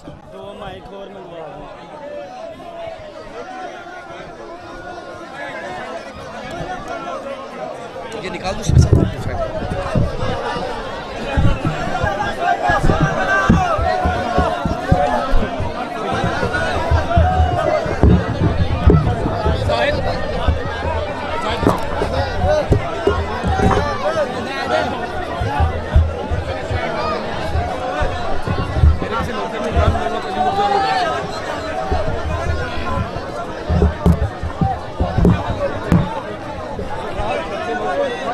दो माइक और मंगवा ये निकाल दो इसमें से।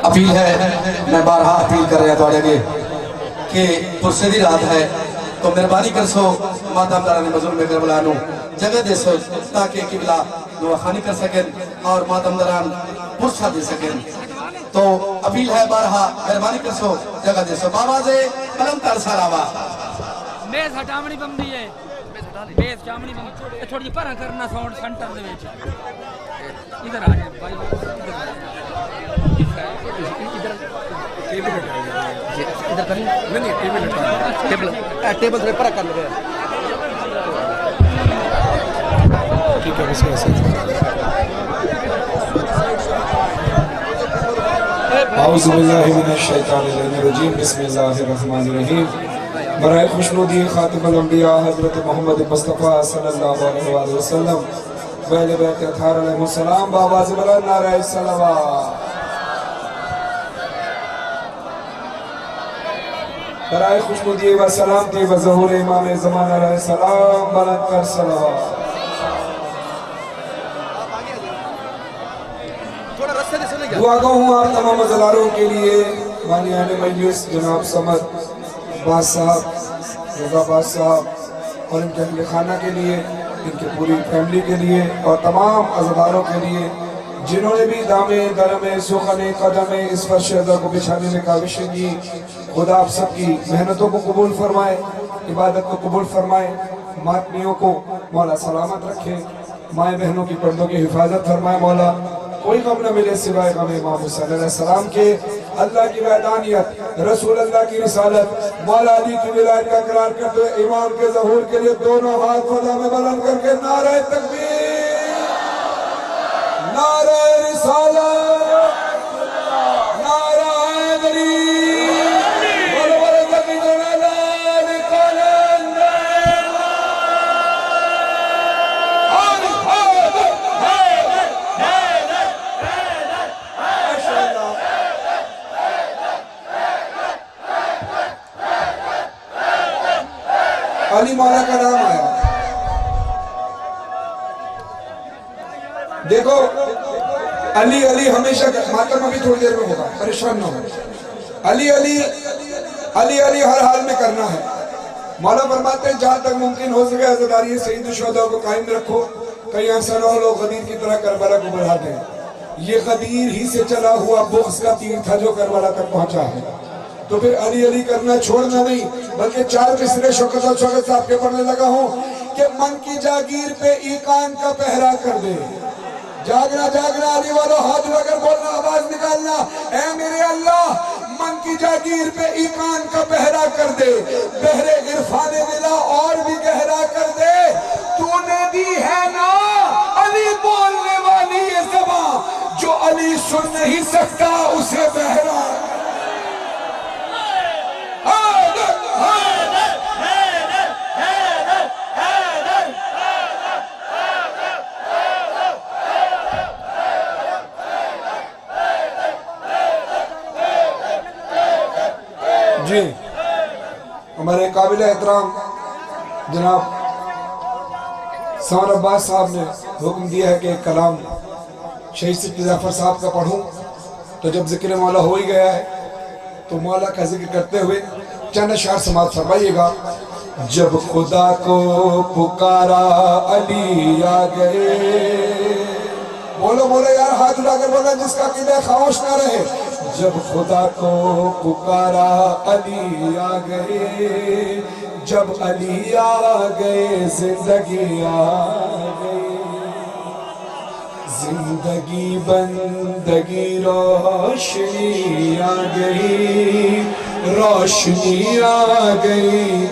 अपील है, मैं बारहा अपील कर रहा थोड़े अगे कि पुरसे दी रात है तो मेहरबानी कर सो माता दारा ने मजलूम करबला नु जगह दे सो ताकि किबला नुआखानी कर सकें और माता दरान पुरसा दे सकें। तो अपील है बारहा मेहरबानी कर सो जगह दे सो बाबा जे कलम तर सरावा बेस हटावनी बंदी है बेस चामनी बंदी थोड़ी पर करना साउंड सेंटर दे विच इधर आ जाए भाई इधर करें नहीं टेबल पे पर कर ले ठीक है बस ऐसे औज़ु बिल्लाहि मिनश शैतानिर रजीम बिस्मिल्लाहिर्रहमानिर्रहीम बराए खुशनुदी खातिमुल अंबिया हज़रत मोहम्मद मुस्तफ़ा सल्लल्लाहु अलैहि वसल्लम वअले बैत अतहार अलैहिस्सलाम बाबाज़ बुलंद नारे सलावत बराए खुशनुदी व सलामती व ज़हूर इमाम ज़मान अलैहिस्सलाम बुलंद कर सलावत। दुआ गो हूँ आप तमाम अज़लारों के लिए मानियाने मजलिस जनाब समद बास साहब रज़ाबाद साहब और इनके अहले खाना के लिए इनके पूरी फैमिली के लिए और तमाम अज़लारों के लिए जिन्होंने भी दामे दरमे सुखने कदमे इस फर्श अज़ा को बिछाने में काविश की। खुदा आप सबकी मेहनतों को कबूल फरमाए, इबादत को कबूल फरमाए, मातमियों को मौला सलामत रखे, माए बहनों की पर्दों की हिफाजत फरमाए मौला। कोई गम न मिले सिवाय गम इमाम हुसैन अलैहिस्सलाम के। अल्लाह की वहदानियत, रसूल अल्लाह की रिसालत, मौला अली की विलायत का इकरार करते हुए इमाम के ज़हूर के लिए दोनों हाथ फज़ा में बुलंद करके नारे तकबीर, नारे रिसालत, नारे हैदरी, अली मौला का नाम आया। देखो अली अली हमेशा मातम अभी थोड़ी देर में होगा, परेशान ना हो। अली अली अली अली हर हाल में करना है। मौला फरमाते हैं जहां तक मुमकिन हो सके अज़ादारी सईद शुहदा को कायम रखो। कहीं ऐसा ना हो लोग गदीर की तरह करबला को बढ़ा दें। ये गदीर ही से चला हुआ बुग़्ज़ का तीर था जो करबला तक पहुंचा है। तो फिर अली अली करना छोड़ना नहीं, बल्कि चार मिसरे शौकत और शौकत साहब के पढ़ने लगा हूँ कि मन की जागीर पे ईकान का पहरा कर दे। जागना जागना अली वालों, हाथ लगाकर बोलना, आवाज निकालना, ऐ मेरे अल्लाह मन की जागीर पे ईकान का पहरा कर दे, बहरे इरफाने दिला और भी गहरा कर दे। तूने दी है ना अली बोलने वाली ये ज़बान, जो अली सुन नहीं सकता उसे बहरा। जी हमारे काबिल एहतराम जनाब सवार अब्बास साहब ने हुक्म दिया है कि कलाम शहीद सिद्दीक़ जाफ़र साहब का पढ़ूं। तो जब जिक्र मौला हो ही गया है तो मौला का जिक्र करते हुए चंद अशआर समाअत फरमाइएगा। जब खुदा को पुकारा अली आ गए, बोलो बोलो यार, हाथ उठाकर बोलो जिसका किले खामोश ना रहे। जब खुदा को पुकारा अली आ गए, जब अली आ गए जिंदगी आ गई, जिंदगी बंदगी रोशनी आ गई, रोशनी आ गई,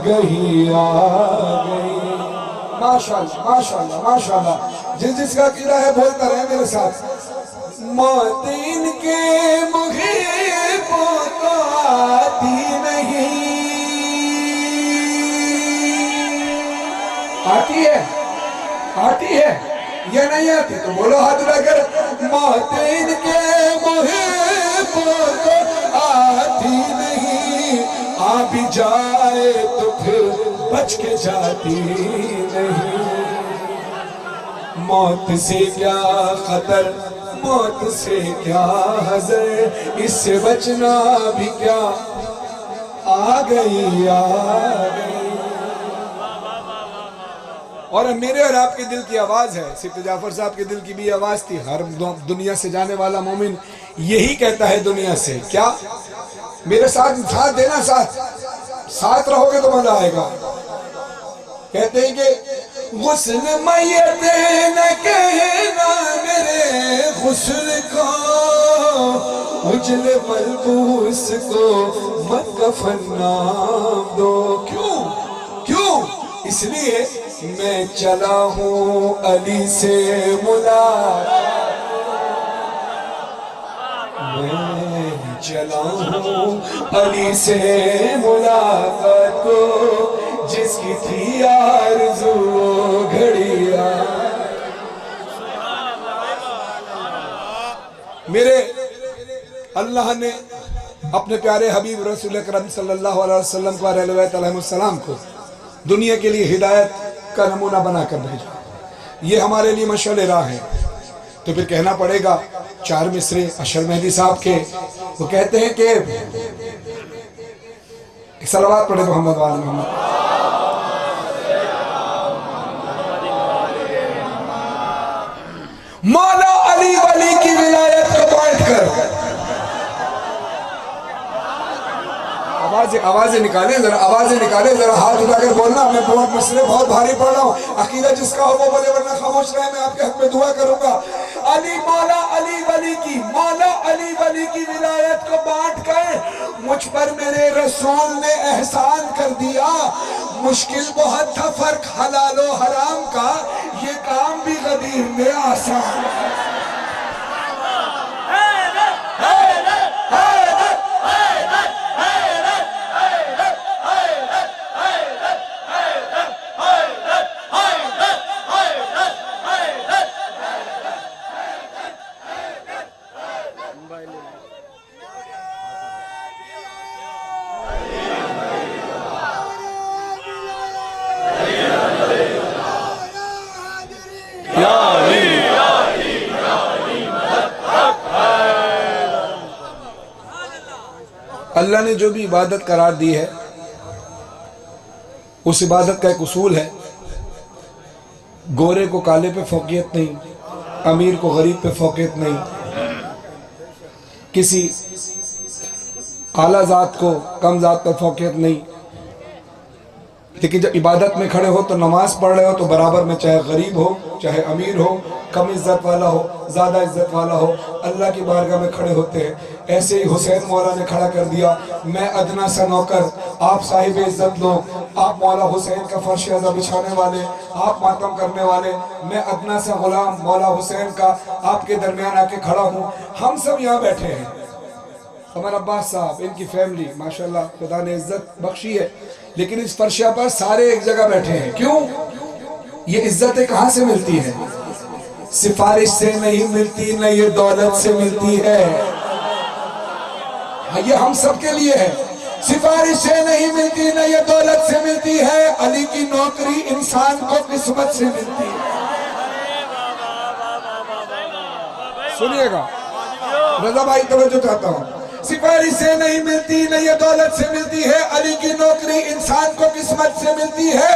गई आ गई। माशाल्लाह माशाल्लाह माशाल्लाह। जिसका अकीदा है बोलता रहे मेरे साथ। मौत इनके मुहीबों को आती नहीं, आती है आती है या नहीं आती? तो बोलो हाथ उठाकर। मौत इनके मुहीबों को आती नहीं, आ भी जाए तो फिर बच के जाती नहीं। मौत से क्या खतर, मौत से क्या हज़र, इससे बचना भी क्या, आ गई आ गई। और मेरे और आपके दिल की आवाज है, सिर्फ जाफर साहब के दिल की भी आवाज थी। हर दुनिया से जाने वाला मोमिन यही कहता है दुनिया से, क्या मेरे साथ साथ देना, साथ रहोगे तो मजा आएगा। कहते हैं कि गुस्ल मैयत न कहना मेरे गुस्ल को, उजले मलबूस को मत कफन नाम दो। क्यों क्यों? इसलिए मैं चला हूँ अली से मुलाकात, मैं चला हूँ अली से मुलाकात को, जिसकी थी आरज़ू घड़िया। मेरे अल्लाह ने अपने प्यारे हबीब रसूल अकरम सल्लल्लाहु अलैहि वसल्लम को अलैहिस्सलाम को दुनिया के लिए हिदायत का नमूना बनाकर भेजा। ये हमारे लिए मशअल राह है। तो फिर कहना पड़ेगा चार मिसरे अशर मेहदी साहब के। वो कहते हैं कि सलावत पढ़े मोहम्मद वाले मोहम्मद। मौला अली वली की विलायत को बांटकर, आवाजें निकालें जरा, आवाजें निकालें जरा, हाथ उठाकर बोलना। मैं बहुत मसले बहुत भारी पढ़ रहा हूँ, अकीदा जिसका हो वो बोले, वरना खामोश रहे, मैं आपके हक में दुआ करूंगा। अली मौला अली वली की, मौला अली वली की विलायत को बांट कर मुझ पर मेरे रसूल ने एहसान कर दिया। मुश्किल बहुत था फर्क हलालो हराम का, ये काम भी गदीर में आसान। अल्लाह ने जो भी इबादत करार दी है, उस इबादत का एक उसूल है, गोरे को काले पे फौकियत नहीं, अमीर को गरीब पे फौकियत नहीं, किसी आला जात को कम जात पर फौकियत नहीं। लेकिन जब इबादत में खड़े हो तो नमाज पढ़ रहे हो तो बराबर में, चाहे गरीब हो चाहे अमीर हो, कम इज्जत वाला हो ज़्यादा इज्जत वाला हो, अल्लाह की बारगाह में खड़े होते हैं। ऐसे ही हुसैन मौला ने खड़ा कर दिया, मैं अदना सा नौकर, आप साहिब इज्जत लोग, आप मौला हुसैन का फर्श अज़ा बिछाने वाले, आप मातम करने वाले, मैं अदना सा गुलाम मौला हुसैन का आपके दरमियान आके खड़ा हूँ। हम सब यहाँ बैठे हैं, हमारा अब्बास साहब, इनकी फैमिली माशाल्लाह खुदा ने इज्जत बख्शी है, लेकिन इस फर्शा पर सारे एक जगह बैठे हैं। क्यों? ये इज्जतें कहाँ से मिलती है? सिफारिश से नहीं मिलती, न ये दौलत से मिलती है। ये हम सब के लिए है। सिफारिश से नहीं मिलती, न ये दौलत से मिलती है। अली की नौकरी इंसान को किस्मत से मिलती है। सुनिएगा रजा भाई, तवज्जो चाहता हूँ। सिफारिश से नहीं मिलती, न ये दौलत से मिलती है। अली की नौकरी इंसान को किस्मत से मिलती है।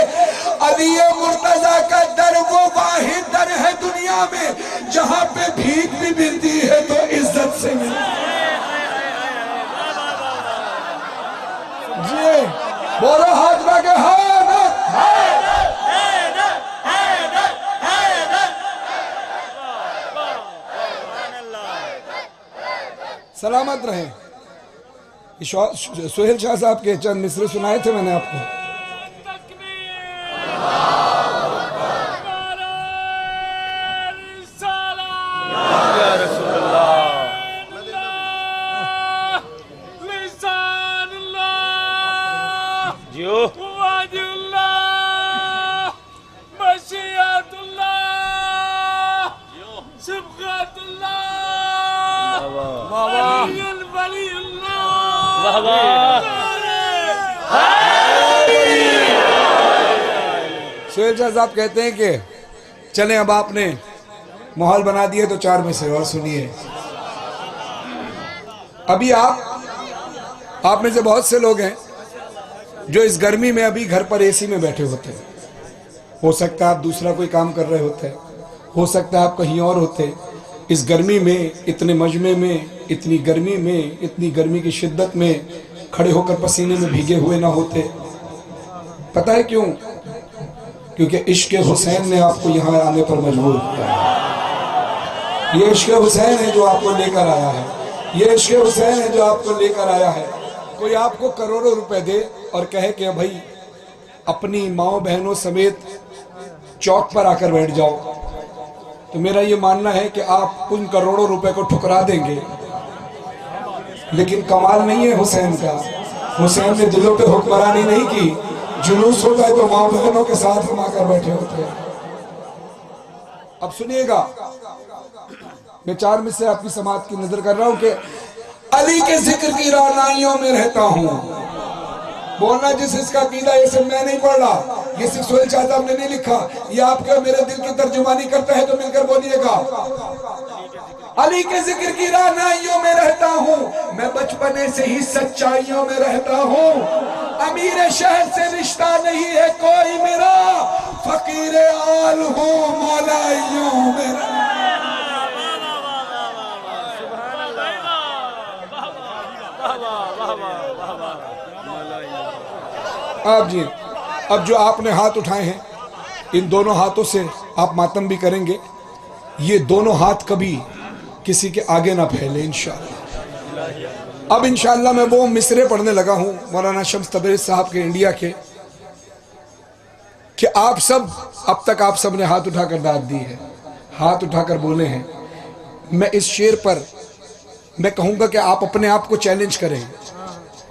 अली मुर्तजा का दर वो वाहिद दर है दुनिया में जहाँ पे भीख भी मिलती है तो इज्जत से मिलती है। जी बोलो हाथ लगे, सलामत रहे। सोहेल शाह साहब के चंद मिसरे सुनाए थे मैंने आपको। जियो वाजुल्लाह मशीअतुल्लाह सिबगतुल्लाह वलियुल वलियुल्लाह वाह वाह। सुहेल शाह साहब कहते हैं कि चलें, अब आपने माहौल बना दिए तो 4 में से और सुनिए। अभी आप में से बहुत से लोग हैं जो इस गर्मी में अभी घर पर एसी में बैठे होते हैं। हो सकता है आप दूसरा कोई काम कर रहे होते हैं, हो सकता है आप कहीं और होते। इस गर्मी में, इतने मजमे में, इतनी गर्मी में, इतनी गर्मी की शिद्दत में खड़े होकर पसीने में भीगे हुए ना होते। पता है क्यों? क्योंकि इश्क हुसैन ने आपको यहाँ आने पर मजबूर किया। ये इश्क हुसैन है जो आपको लेकर आया है, ये इश्क हुसैन है जो आपको लेकर आया है। कोई आपको करोड़ों रुपए दे और कहे कि भाई अपनी माओ बहनों समेत चौक पर आकर बैठ जाओ, तो मेरा ये मानना है कि आप उन करोड़ों रुपए को ठुकरा देंगे। लेकिन कमाल नहीं है हुसैन का, हुसैन ने दिलों पे हुक्मरानी नहीं की। जुलूस होता है तो माँ बहनों के साथ हम आकर बैठे होते हैं। अब सुनिएगा, मैं 4 में से आपकी समात की नजर कर रहा हूं कि अली के जिक्र की रानाइयों में रहता हूं। बोलना जिस इसका कीदा, ये सब मैं नहीं पढ़ रहा, ये सिर्फ सुहेल शाह साहब ने नहीं लिखा, ये आपके मेरे दिल की तर्जुमानी करता है, तो मिलकर बोलिएगा। अली के जिक्र की रानाइयों में रहता हूँ, मैं बचपने से ही सच्चाइयों में रहता हूँ। अमीर शहर से रिश्ता नहीं है कोई मेरा, फकीर आल हूँ मौलाइयों में। आप जी, अब जो आपने हाथ उठाए हैं, इन दोनों हाथों से आप मातम भी करेंगे। ये दोनों हाथ कभी किसी के आगे ना फैले इंशाअल्लाह। अब इंशाअल्लाह मैं वो मिसरे पढ़ने लगा हूं मौलाना शम्स तबरेज़ साहब के इंडिया के, कि आप सब, अब तक आप सब ने हाथ उठाकर दाद दी है, हाथ उठाकर बोले हैं। मैं इस शेर पर मैं कहूंगा कि आप अपने आप को चैलेंज करें,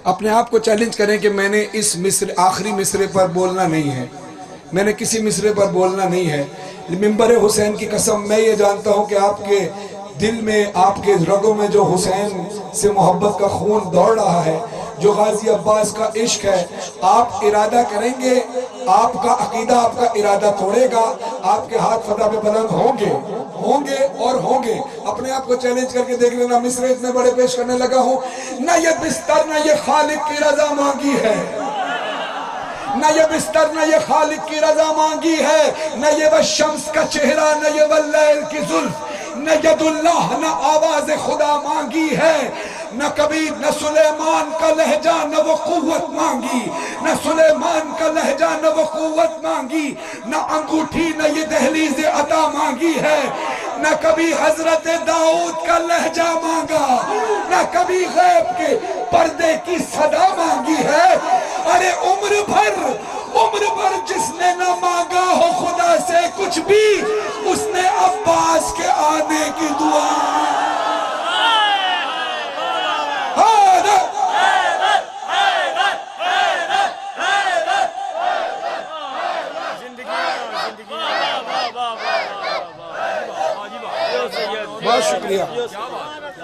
अपने आप को चैलेंज करें कि मैंने इस मिसरे, आखिरी मिसरे पर बोलना नहीं है, मैंने किसी मिसरे पर बोलना नहीं है। मिंबर हुसैन की कसम, मैं ये जानता हूं कि आपके दिल में, आपके रगों में जो हुसैन से मोहब्बत का खून दौड़ रहा है, जो गाजी अब्बास का इश्क है, आप इरादा करेंगे, आपका अकीदा आपका इरादा तोड़ेगा, आपके हाथ फतह पे बुलंद होंगे, होंगे और होंगे। अपने आप को चैलेंज करके देख लेना। मिसरे इतने बड़े पेश करने लगा हूं, ना ये बिस्तर ना ये खालिक की रजा मांगी है, न ये बिस्तर न ये खालिक की रजा मांगी है, न ये वह शम्स का चेहरा न ये वह लैल की जुल्फ, न यदुल्लाह न आवाज खुदा मांगी है, न कभी न सुलेमान का लहजा न वो कुव्वत मांगी, न सुलेमान का लहजा न वो कुव्वत मांगी, न अंगूठी न ये दहलीज़ अता मांगी है, न कभी हजरत दाऊद का लहजा मांगा, न कभी गैब के पर्दे की सदा मांगी है। अरे उम्र भर जिसने न मांगा हो खुदा से कुछ भी, उसने अब्बास के आने की दुआ। बहुत शुक्रिया,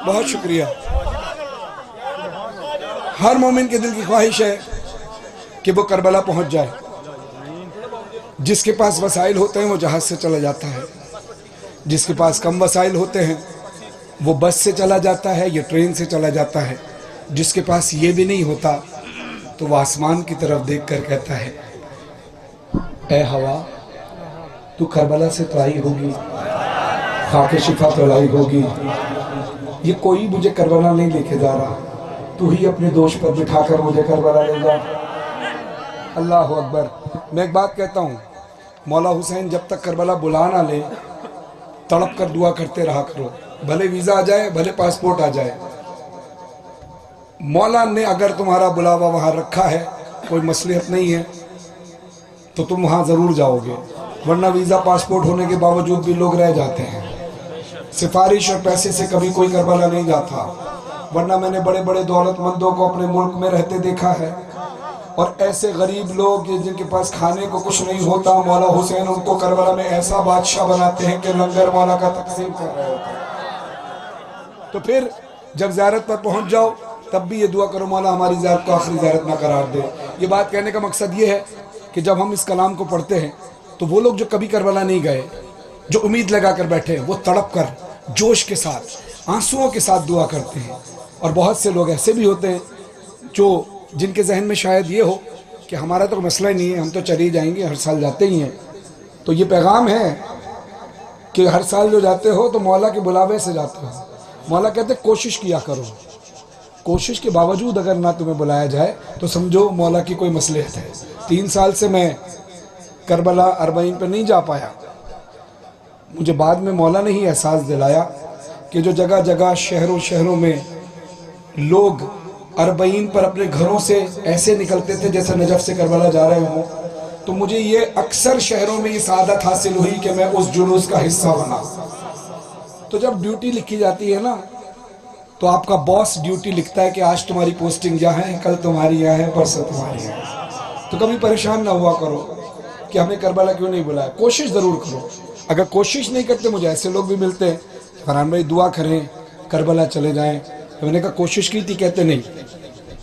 बहुत शुक्रिया। हर मोमिन के दिल की ख्वाहिश है कि वो करबला पहुंच जाए। जिसके पास वसाइल होते हैं वो जहाज से चला जाता है, जिसके पास कम वसाइल होते हैं वो बस से चला जाता है या ट्रेन से चला जाता है। जिसके पास ये भी नहीं होता तो वह आसमान की तरफ देखकर कहता है, ए हवा तू करबला से तो आई होगी, खाके शिफा तो लाई होगी। ये कोई मुझे करबला नहीं लेके जा रहा, तू ही अपने दोष पर बिठाकर मुझे करबला ले जा। अल्लाह अकबर। मैं एक बात कहता हूँ, मौला हुसैन जब तक करबला बुला ना ले, तड़प कर दुआ करते रहा करो। भले वीज़ा आ जाए, भले पासपोर्ट आ जाए, मौला ने अगर तुम्हारा बुलावा वहाँ रखा है, कोई मसलियत नहीं है तो तुम वहाँ ज़रूर जाओगे, वरना वीज़ा पासपोर्ट होने के बावजूद भी लोग रह जाते हैं। सिफारिश और पैसे से कभी कोई करबला नहीं जाता, वरना मैंने बड़े बड़े दौलतमंदों को अपने मुल्क में रहते देखा है, और ऐसे गरीब लोग जिनके पास खाने को कुछ नहीं होता, मौला हुसैन उनको करबला में ऐसा बादशाह बनाते हैं कि लंगर मौला का तकसीम कर रहे होते हैं। तो फिर जब ज़ियारत पर पहुंच जाओ तब भी ये दुआ करो, मौला हमारी ज़ियारत को आखिरी ज़ियारत ना करार दे। ये बात कहने का मकसद ये है कि जब हम इस कलाम को पढ़ते हैं तो वो लोग जो कभी करबला नहीं गए, जो उम्मीद लगा कर बैठे हैं, वो तड़प कर जोश के साथ आंसुओं के साथ दुआ करते हैं। और बहुत से लोग ऐसे भी होते हैं जो जिनके जहन में शायद ये हो कि हमारा तो मसला ही नहीं है, हम तो चले ही जाएंगे, हर साल जाते ही हैं। तो ये पैगाम है कि हर साल जो जाते हो तो मौला के बुलावे से जाते हो। मौला कहते कोशिश किया करो, कोशिश के बावजूद अगर ना तुम्हें बुलाया जाए तो समझो मौला की कोई मसलहत है। 3 साल से मैं करबला अरबईन पर नहीं जा पाया। मुझे बाद में मौला ने ही एहसास दिलाया कि जो जगह जगह शहरों शहरों में लोग अरबईन पर अपने घरों से ऐसे निकलते थे जैसे नजफ से करबला जा रहे हों, तो मुझे ये अक्सर शहरों में ये सादत हासिल हुई कि मैं उस जुलूस का हिस्सा बना। तो जब ड्यूटी लिखी जाती है ना, तो आपका बॉस ड्यूटी लिखता है कि आज तुम्हारी पोस्टिंग यहाँ है, कल तुम्हारी यहाँ है, परसों तुम्हारी यहाँ है। तो कभी परेशान ना हुआ करो कि हमें करबला क्यों नहीं बुलाया। कोशिश ज़रूर करो। अगर कोशिश नहीं करते, मुझे ऐसे लोग भी मिलते हैं, फरहान भाई दुआ करें करबला चले जाएं। मैंने कहा कोशिश की थी, कहते नहीं,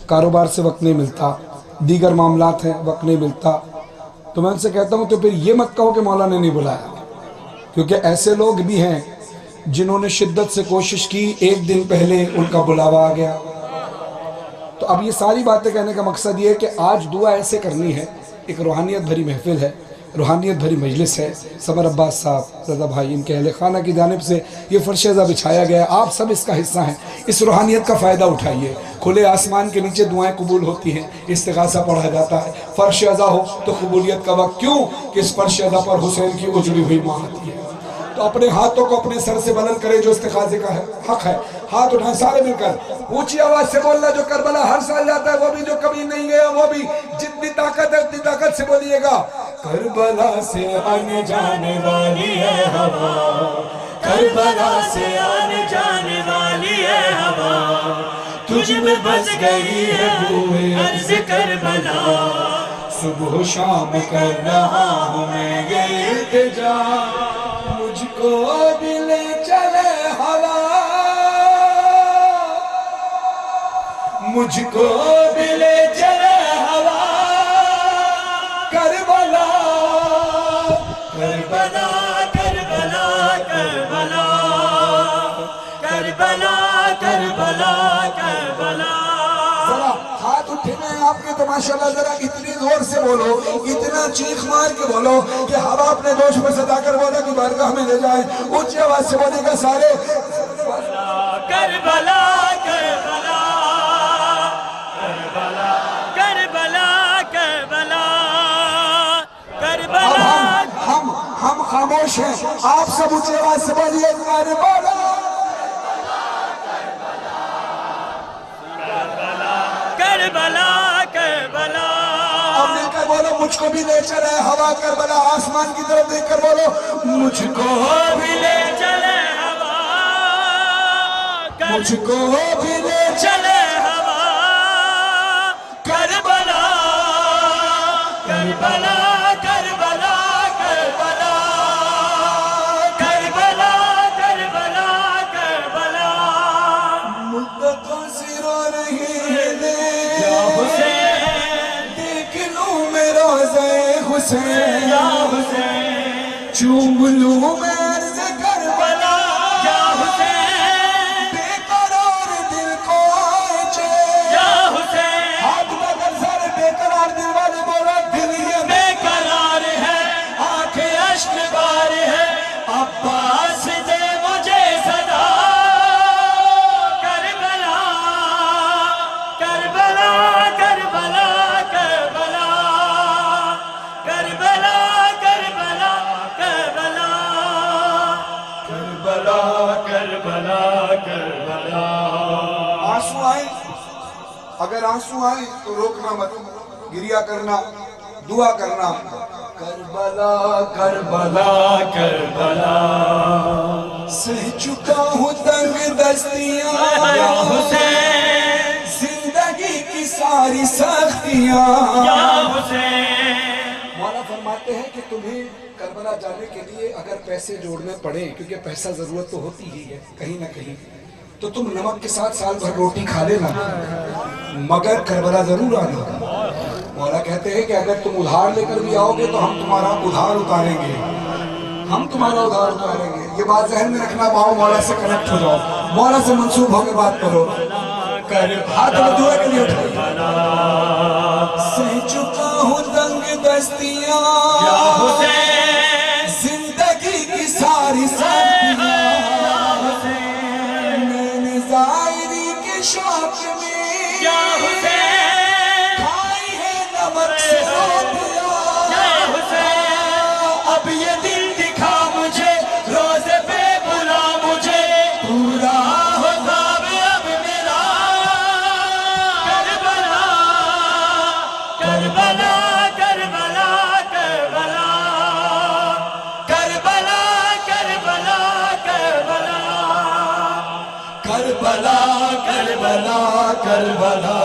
कारोबार से वक्त नहीं मिलता, दीगर मामलात हैं, वक्त नहीं मिलता। तो मैं उनसे कहता हूँ तो फिर ये मत कहो कि मौला ने नहीं बुलाया, क्योंकि ऐसे लोग भी हैं जिन्होंने शिद्दत से कोशिश की, एक दिन पहले उनका बुलावा आ गया। तो अब ये सारी बातें कहने का मकसद ये है कि आज दुआ ऐसे करनी है। एक रूहानियत भरी महफिल है, रूहानियत भरी मजलिस है। समर अब्बास साहब, रज़ा भाई, इनके अहले खाना की जानिब से ये फर्श-ए-ज़ा बिछाया गया। आप सब इसका हिस्सा हैं। इस रूहानियत का फ़ायदा उठाइए। खुले आसमान के नीचे दुआएं कबूल होती हैं, इस्तिग़ासा पढ़ा जाता है। फर्श-ए-ज़ा हो तो कबूलियत का वक्त, क्यों कि इस फर्श-ए-ज़ा पर हुसैन की उजड़ी हुई माँ आती है। तो अपने हाथों को अपने सर से बुलंद करें, जो इस्तिग़ासे का है हक है। हाथ उठाएं सारे मिलकर, ऊंची आवाज से बोलना। जो करबला हर साल जाता है वो भी, जो कभी नहीं गया वो भी, जितनी ताकत है उतनी ताकत से बोलिएगा। करबला से आने जाने वाली है हवा, करबला से आने जाने वाली है हवा, तुझ में बस गई है बूए अर्ज़ करबला। सुबह शाम कर रहा हूँ मैं ये इल्तिजा, मुझको भी ले चले हवा, मुझको भी ले चले हवा। Karbala Karbala Karbala Karbala Karbala Karbala Karbala. जरा हाथ उठे आपके तो माशाल्लाह, जरा इतनी जोर से बोलो, इतना चीख मार के बोलो कि हवा अपने जोश में सता कर बोला कि बारगाह में ले जाए। ऊंची आवाज से बोलेगा सारे, Karbala Karbala Karbala Karbala Karbala Karbala. हम खामोश हैं, आप सब ऊंची आवाज से बोलिए करबला करबला करबला। अब मिलकर बोलो, मुझको भी ले चले हवा। करबला आसमान की तरफ देखकर बोलो, मुझको भी ले चले हवा, मुझको भी ले चले हवा। Karbala Karbala Karbala Karbala Karbala Karbala Karbala. मुद्दतों से रो रही है या हुसैन, देख लूं मैं रोज़े हुसैन, या हुसैन, चूम लूं मैं अर्ज़ करबला। या हुसैन, बेकरार दिल को या हुसैन। हाथ बदल सर बेकरार दिल वाले बोलो, दिल ये बेकरार है, आंखें अश्क बार है, अब्बास दे मुझे सदा। Karbala Karbala Karbala Karbala Karbala Karbala Karbala Karbala Karbala Karbala. आंसू आए, अगर आंसू आए तो रोकना मत, गिरिया करना, दुआ करना। Karbala Karbala Karbala. सह चुका हूँ तंग दस्तियां, या हुसैन, जिंदगी की सारी सख्तियां। या हुसैन। मौला फरमाते हैं कि तुम्हें करबला जाने के लिए अगर पैसे जोड़ने पड़े, क्योंकि पैसा जरूरत तो होती ही है कहीं ना कहीं, तो तुम नमक के साथ साल भर रोटी खा लेना, मगर करबला जरूर आना। मौला कहते हैं कि अगर तुम उधार लेकर भी आओगे तो हम तुम्हारा उधार उतारेंगे, हम तुम्हारा उधार उतारेंगे। ये बात जहन में रखना। पाओ मौला से कनेक्ट हो जाओ, मौला से मंसूब होकर बात करो। हाथ में दुआ के लिए उठाइए। सह चुका हूँ तंग दस्तियां, या हुसैन। जिंदगी की सारी सख्तियां, मैंने ज़ाहिरी के शौक में, या हुसैन। खाई है नमक से रोटियां। या हुसैन। अब ये दिल दिखा मुझे, रोज़े पे बुला मुझे, पूरा होता अब मेरा Karbala, Karbala, Karbala, Karbala, Karbala, Karbala, Karbala, Karbala Karbala Karbala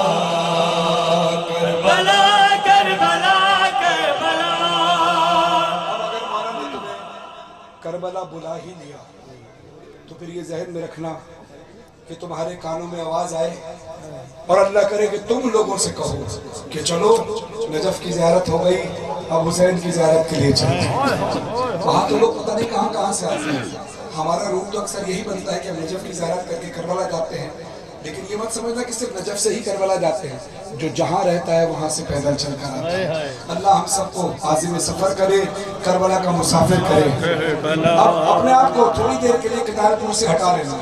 Karbala, Karbala, Karbala. अगर मौला ने तुम्हें करबला बुला ही लिया तो फिर ये जहन में रखना कि तुम्हारे कानों में आवाज आए और अल्लाह करे कि तुम लोगों से कहो कि चलो नजफ की ज़ियारत हो गई, अब हुसैन की ज़ियारत के लिए चलते हैं। वहाँ तो लोग पता नहीं कहाँ कहाँ से आते हैं। हमारा रूप तो अक्सर यही बनता है कि हम नजफ की ज़ियारत करके करबला जाते हैं, लेकिन ये मत समझना कि सिर्फ नजफ से ही करबला जाते हैं, जो जहाँ रहता है वहाँ से पैदल चल कर आता है। अल्लाह हम सबको आज़िम सफ़र करे, करबला का मुसाफिर करे। अब अपने आप को थोड़ी देर के लिए किताबपुर से हटा लेना।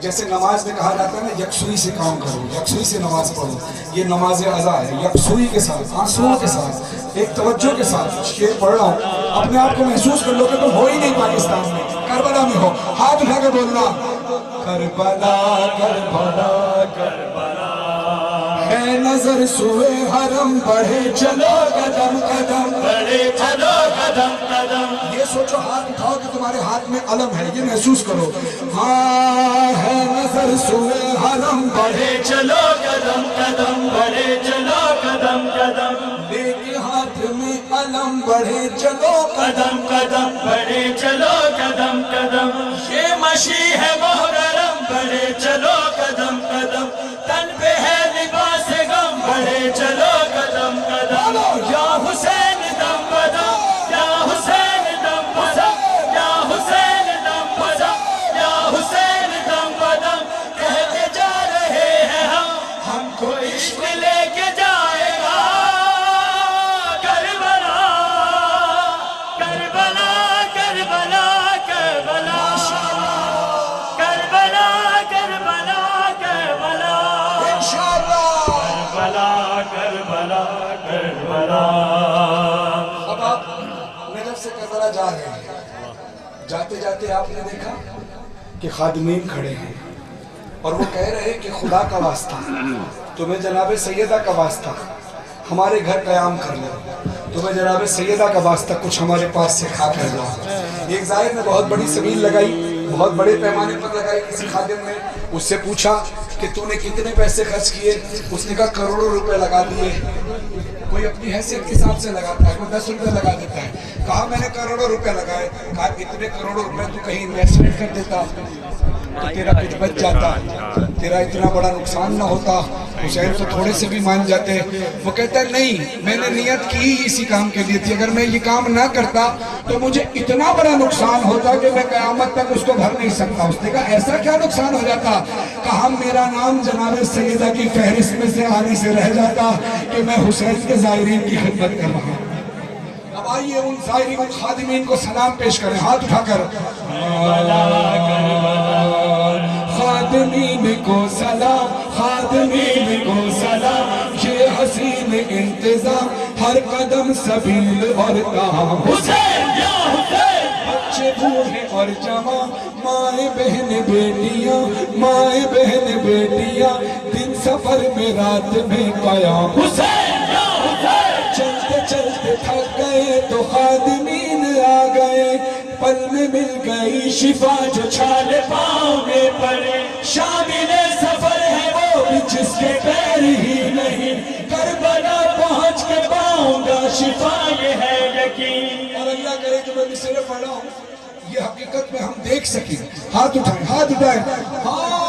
जैसे नमाज में कहा जाता है ना, यकसुई से काम करो, यकसुई से नमाज पढ़ो। ये नमाज अज़ा है, यकसुई के साथ, आंसुओं के साथ, एक तवज्जो के साथ शेर पढ़ रहा हूँ। अपने आप को महसूस कर लो कि तुम हो ही नहीं पाकिस्तान में, करबला में हो। हाथ उठा के बोलना, करबला करबला करबला है नजर सुए हरम, बढ़े चलो कदम कदम, बढ़े चलो कदम कदम। ये सोचो, हाथ उठाओ कि तुम्हारे हाथ में अलम है, ये महसूस करो। हाँ है नजर सुए हरम, बढ़े चलो कदम कदम, बढ़े चलो कदम कदम, लेके हाथ में अलम, बढ़े चलो कदम कदम, बढ़े चलो कदम कदम। ये मशी है मोहरम, बढ़े चलो कदम कदम, तन पे है लिबास गम, बढ़े चलो कदम कदम। या हुसैन दम बदम, या हुसैन दम बदम, या हुसैन दम बदम, या हुसैन दम बदम। कहते जा रहे हैं हम, हमको इश्क लेके जाएगा Karbala, Karbala, Karbala, Karbala, Karbala, Karbala, Karbala, इंशाअल्लाह। Karbala, Karbala, Karbala. अब आप नजफ से करबला जा रहे हैं, जाते जाते आपने देखा कि खादिमीन खड़े हैं और वो कह रहे हैं कि खुदा का वास्ता, तुम्हें जनाब सैयदा का वास्ता हमारे घर कयाम कर लो, तुम्हें जनाब सैयदा का वास्ता कुछ हमारे पास से खा कर लो। एक जाहिर ने बहुत बड़ी सबील लगाई, बहुत बड़े पैमाने पर लगाई किसी खादिम ने। उससे पूछा कि तूने कितने पैसे खर्च किए? उसने कहा करोड़ों रुपए लगा दिए। कोई अपनी हैसियत के हिसाब से लगाता है, कोई 10 रुपए लगा देता है। कहा मैंने करोड़ों रुपए लगाए। कहा इतने करोड़ों रुपए तू कहीं इन्वेस्टमेंट कर देता तो तेरा कुछ बच जाता, तेरा इतना बड़ा नुकसान ना होता। हुसैन तो थोड़े से भी मान जाते। वो कहता है नहीं, मैंने नियत की इसी काम के लिए थी, अगर मैं ये काम ना करता तो मुझे इतना बड़ा नुकसान होता कि मैं क़यामत तक उसको भर नहीं सकता। उसने कहा ऐसा क्या नुकसान हो जाता? कहा मेरा नाम जनाब सैयदा की फहरिस्त में से आने से रह जाता कि मैं हुसैन के ज़ायरीन की खिदमत कर रहा हूँ। अब आइए उन ज़ायरीन, उन खादिमीन को सलाम पेश करें, हाथ उठाकर। खादिमीन को सलाम, खादिमीन को सलाम, ये हसीन इंतजाम, हर कदम सबील और काम। हुसैन या हुसैन, बच्चे बूढ़े और जवान, माए बहन बेटियां, माए बहन बेटियां, दिन सफर में रात में कयाम। हुसैन या हुसैन, चलते चलते थक गए तो खादिमीन आ गए, पल में मिल गई शिफा जो छाले पाँव में पड़े, शामिल सफर है वो भी जिसके पैर ही नहीं, इसलिए पढ़ रहा हूँ, ये हकीकत में हम देख सके। हाथ उठाएं, हाथ उठाएं। हाँ,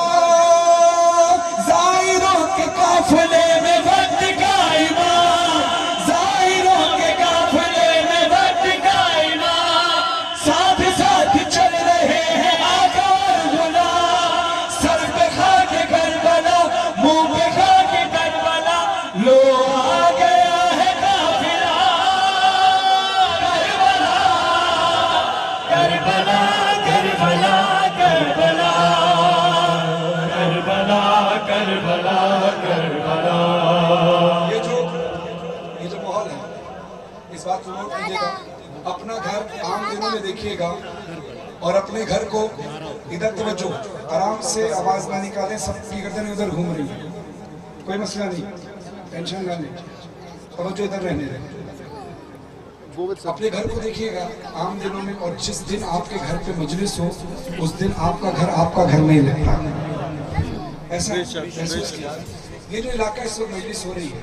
ज़ाहिरों के काफिले में वक्त का इमाम, ज़ाहिरों के काफिले में वक्त का इमाम, साथ साथ चल रहे हैं आका और गुलाम, सर पे खाके करबला, मुंह पे खाके करबला, लो आ गया है काफिला Karbala, Karbala, Karbala, Karbala, Karbala, Karbala, Karbala. ये जो माहौल है, इस बात को नोट कीजिएगा। अपना घर आम दिनों में देखिएगा और अपने घर को इधर तवज्जो, आराम से आवाज ना निकालें, सब की गर्दन उधर घूम रही है, कोई मसला नहीं, टेंशन ना लें, तवज्जो इधर रहने दें। अपने घर को देखिएगा आम दिनों में, और जिस दिन आपके घर पे मजलिस हो उस दिन आपका घर नहीं लगता। ऐसा महसूस किया। ये जो इलाका इस वक्त मजलिस हो रही है,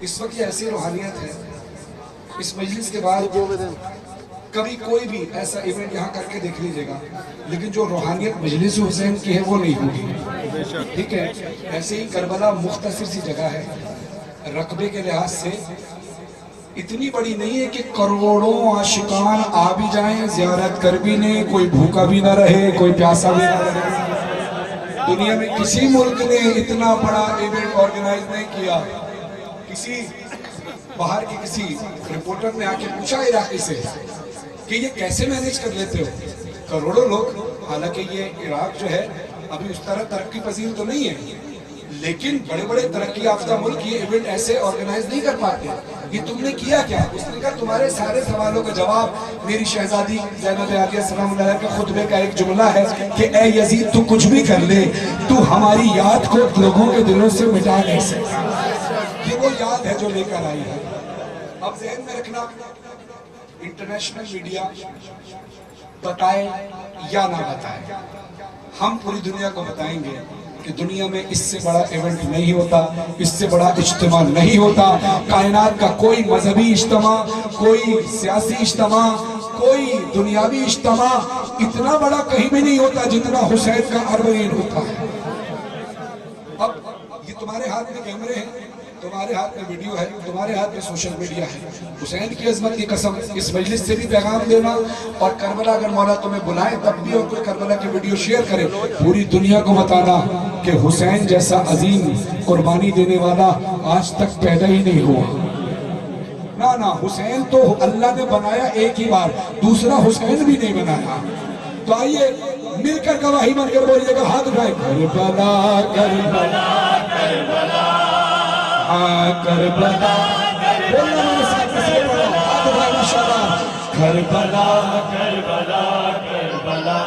इस वक्त ये ऐसी रूहानियत है, इस मजलिस के बाद कभी कोई भी ऐसा इवेंट यहाँ करके देख लीजिएगा, लेकिन जो रूहानियत मजलिस हुसैन की है वो नहीं होगी। ठीक है, ऐसे ही करबला मुख्तसर सी जगह है, रकबे के लिहाज से इतनी बड़ी नहीं है कि करोड़ों आशिकान आ भी जाएं, ज़ियारत कर भी लें, कोई भूखा भी ना रहे, कोई प्यासा भी ना रहे। दुनिया में किसी मुल्क ने इतना बड़ा इवेंट ऑर्गेनाइज नहीं किया। किसी बाहर के किसी रिपोर्टर ने आके पूछा इराकी से कि ये कैसे मैनेज कर लेते हो, करोड़ों लोग, हालांकि ये इराक जो है अभी उस तरह तरक्की पजीर तो नहीं है, लेकिन बड़े बड़े तरक्की याफ्ता मुल्क ये इवेंट ऐसे ऑर्गेनाइज नहीं कर पाते। ये तुमने किया क्या? उसने कहा तुम्हारे सारे सवालों का जवाब मेरी शहजादी ज़ैनब आलिया सलाम अलैहा के खुतबे का एक जुमला है कि ए यजीद तू कुछ भी कर ले, तू हमारी याद को लोगों के दिलों से मिटा नहीं सकता। ये वो याद है जो लेकर आई है। अब ज़हन में रखना, इंटरनेशनल मीडिया बताए या ना बताए, हम पूरी दुनिया को बताएंगे कि दुनिया में इससे बड़ा इवेंट नहीं होता, इससे बड़ा इज्तिमा नहीं होता। कायनात का कोई मजहबी इज्तिमा, कोई सियासी इज्तिमा, कोई दुनियावी इज्तिमा इतना बड़ा कहीं भी नहीं होता जितना हुसैन का अर्बईन होता है। अब ये तुम्हारे हाथ में कैमरे हैं, तुम्हारे हाथ में वीडियो है, तुम्हारे हाथ में सोशल मीडिया है। हुसैन की अजमत की कसम, इस मजलिस से भी पैगाम देना, और करबला अगर मौला तुम्हें बुलाए तब भी और कोई करबला की वीडियो शेयर करे, पूरी दुनिया को बताना कि हुसैन जैसा अजीम कुर्बानी देने वाला आज तक पैदा ही नहीं हुआ। ना ना, हुसैन तो अल्लाह ने बनाया एक ही बार, दूसरा हुसैन भी नहीं बनाया। तो आइए मिलकर गवाही बनकर बोलिएगा, हाथ उठाए, करबला करबला करबला, हाँ करबला, बोलना मेरे साथ, हाथ उठाए माशाअल्लाह, करबला करबला करबला।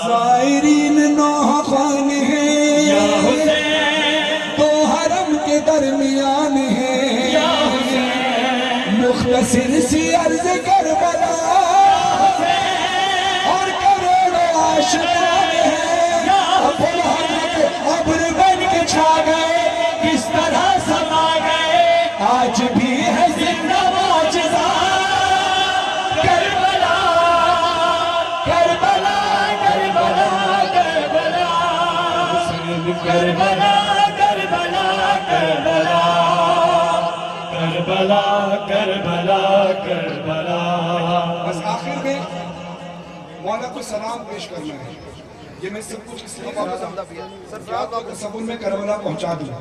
ज़ायरीन नौहा ख़ान है या हुसैन, तो हरम के दरमियान है या हुसैन, मुख्तसर सी अर्ज़ करबला और करोड़ों आशिकान है या हुसैन, अब्र बन के छा गए, किस तरह समा गए, आज भी है जिंदा मौजज़ा Karbala Karbala Karbala Karbala, Karbala Karbala Karbala, Karbala Karbala Karbala. बस आखिर में मौला को सलाम पेश करना है। ये मैं सब कुछ इसलिए आपको तसव्वुर में करबला पहुंचा दूं,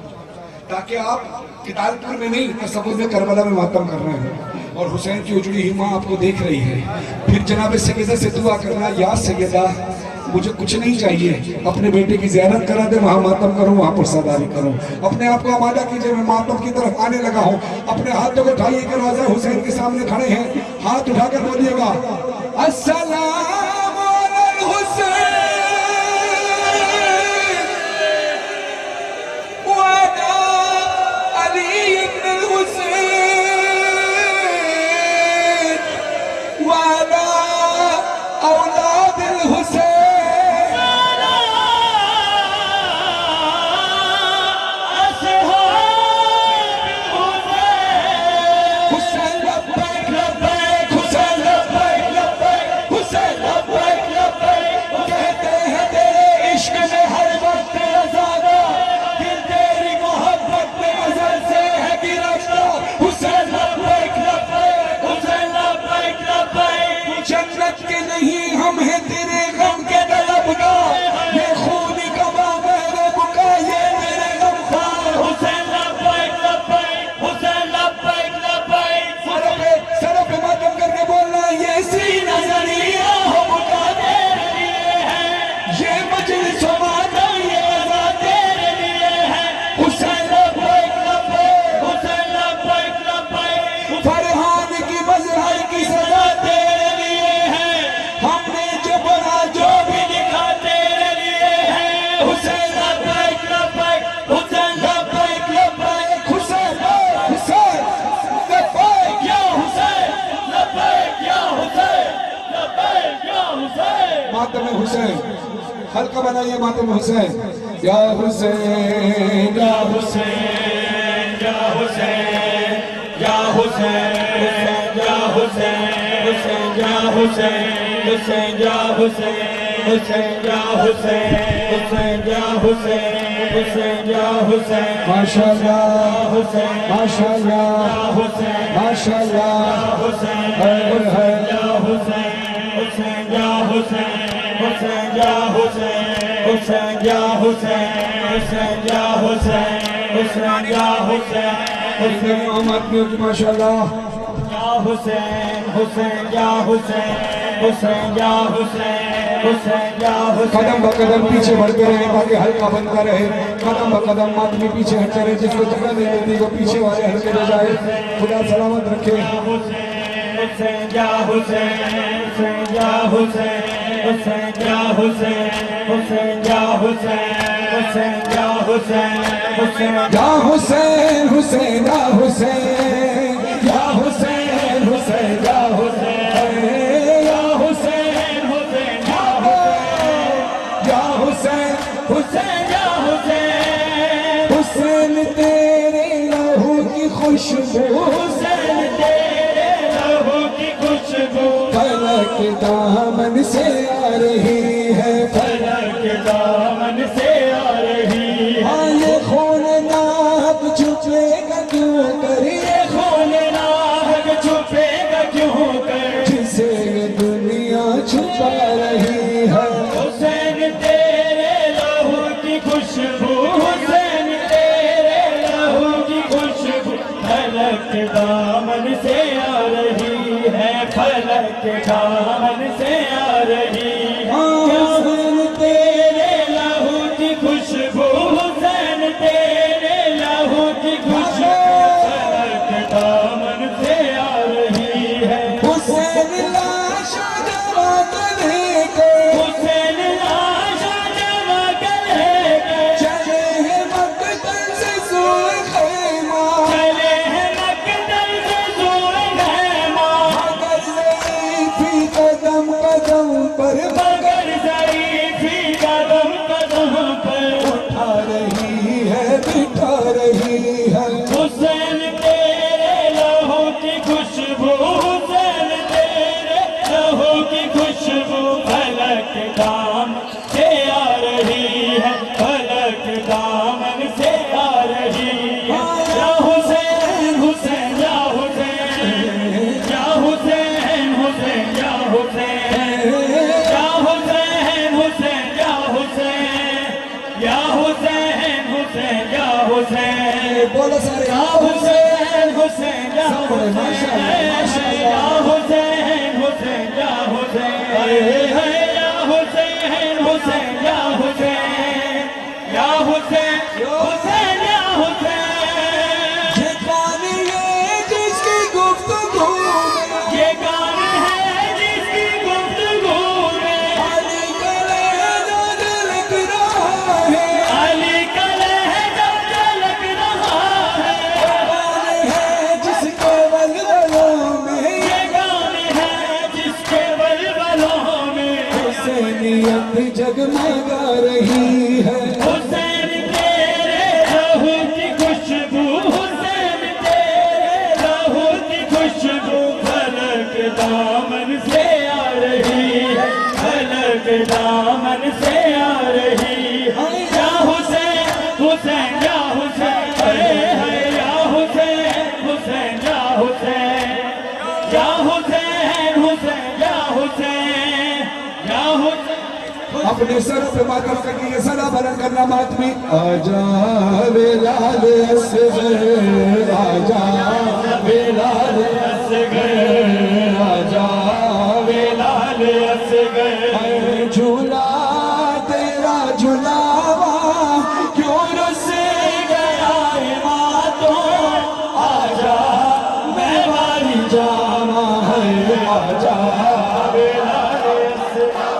ताकि आप कितालपुर में नहीं, तसव्वुर में करबला में मातम कर रहे हैं और हुसैन की उजड़ी हुई माँ आपको देख रही है। फिर जनाब सैयदा से दुआ करना, या सैयदा मुझे कुछ नहीं चाहिए, अपने बेटे की ज़ियारत करा दे, वहाँ मातम करूँ, वहाँ पुरसादारी करूँ। अपने आप को आमादा कीजिए, मैं मातम की तरफ आने लगा हूँ। अपने हाथों को उठाइए कि रोज़ा हुसैन के सामने खड़े हैं, हाथ उठाकर बोलिएगा, अस्सलाम अलल हुसैन वाला अली इब्न हुसैन वाला औलाद हुसैन। हुसैन लब्बैक लब्बैक, हुसैन लब्बैक लब्बैक, मातम हुसैन, हल्का बनाइए मातम हुसैन। या हुसैन या हुसैन या हुसैन या हुसैन या हुसैन हुसैन या हुसैन हुसैन या हुसैन हुसैन या हुसैन हुसैन या हुसैन हुसैन या हुसैन। माशाअल्लाह हुसैन माशाअल्लाह हुसैन माशाअल्लाह हुसैन या हुसैन हुसैन या हुसैन हुसैन या हुसैन हुसैन या हुसैन हुसैन या हुसैन हुसैन या हुसैन हुसैन मोहम्मद माशाअल्लाह या हुसैन हुसैन या हुसैन हुसैन या हुसैन हुसैन या हुसैन। कदम ब कदम पीछे बढ़ते रहे ताकि हल्का बनता रहे। कदम ब कदम आदमी पीछे हटते रहे, जिसको जगह नहीं मिलती वो पीछे वाले हल्के हो जाए। खुदा सलामत रखे। हुसैन या हुसैन हुसैन या हुसैन हुसैन या हुसैन हुसैन या हुसैन हुसैन या हुसैन हुसैन या हुसैन हुसैन या हुसैन या हुसैन हुसैन या हुसैन या हुसैन हुसैन या हुसैन हुसैन या हुसैन हुसैन तेरे लहू की खुशबू हुसैन तेरे लहू की खुशबू फलक दामन से आ रही है, फलक दामन से आ रही है। हाँ ये खून नाहक छुपेगा क्यों कर, ये खून नाहक छुपेगा क्यों कर, जिसे ये दुनिया छुपा रही है। हुसैन तेरे लहू की खुशबू हुसैन तेरे लहू की खुशबू फलक दामन से आ रही है, फलक दामन से आ रही है। हुसैन तेरे लहू की खुशबू हुसैन तेरे लहू की खुशबू फलक दामन से आ रही है। हुसैन लाशा जमा करने के हुसैन लाशा जमा करने के चले हैं मकतल से सूए खैमा, चले हैं मकतल से सूए खैमा। मगर ज़ईफ़ी कदम कदम पर मगर ज़ईफ़ी कदम कदम पर उठा रही है बिठा रही है। हुसैन तेरे लहू की खुशबू हुसैन तेरे लहू की खुशबू फलक दामन से आ रही है, फलक दामन से आ रही है। या हुसैन हुसैन या हुसैन या हुसैन हुसैन या हुसैन या हुसैन हुसैन या हुसैन या हुसैन हुसैन या हुसैन बोलो सारे या हुसैन हुसैन या हुसैन या हुसैन हुसैन या हुसैन या हुसैन हुसैन या हुसैन या हुसैन हुसैन या हुसैन। ये गान है जिसकी गुफ्तगू में, ये गान है जिसकी गुफ्तगू में अली का लहजा झलक रहा है, अली का लहजा झलक रहा है। गान है जिसके वलवलों में, ये गान है जिसके वलवलों में हुसैनियत जगमगा रही है। हुसैन तेरे लहू की खुशबू हुसैन तेरे लहू की खुशबू फलक दामन से आ रही है, फलक दामन से आ रही है। या हुसैन हुसैन या हुसैन या हुसैन हुसैन या हुसैन या हुसैन हुसैन या हुसैन या हुसैन। अपने सर पे मातम करके ये सदा बुलंद करना मातमी। आजा बिलाल असगर आजा बिलाल असगर आजा बिलाल असगर। झूला तेरा झुलावा क्यों रुस गया मातों, आजा मैं बारी जाना है आजा बिलाल असगर।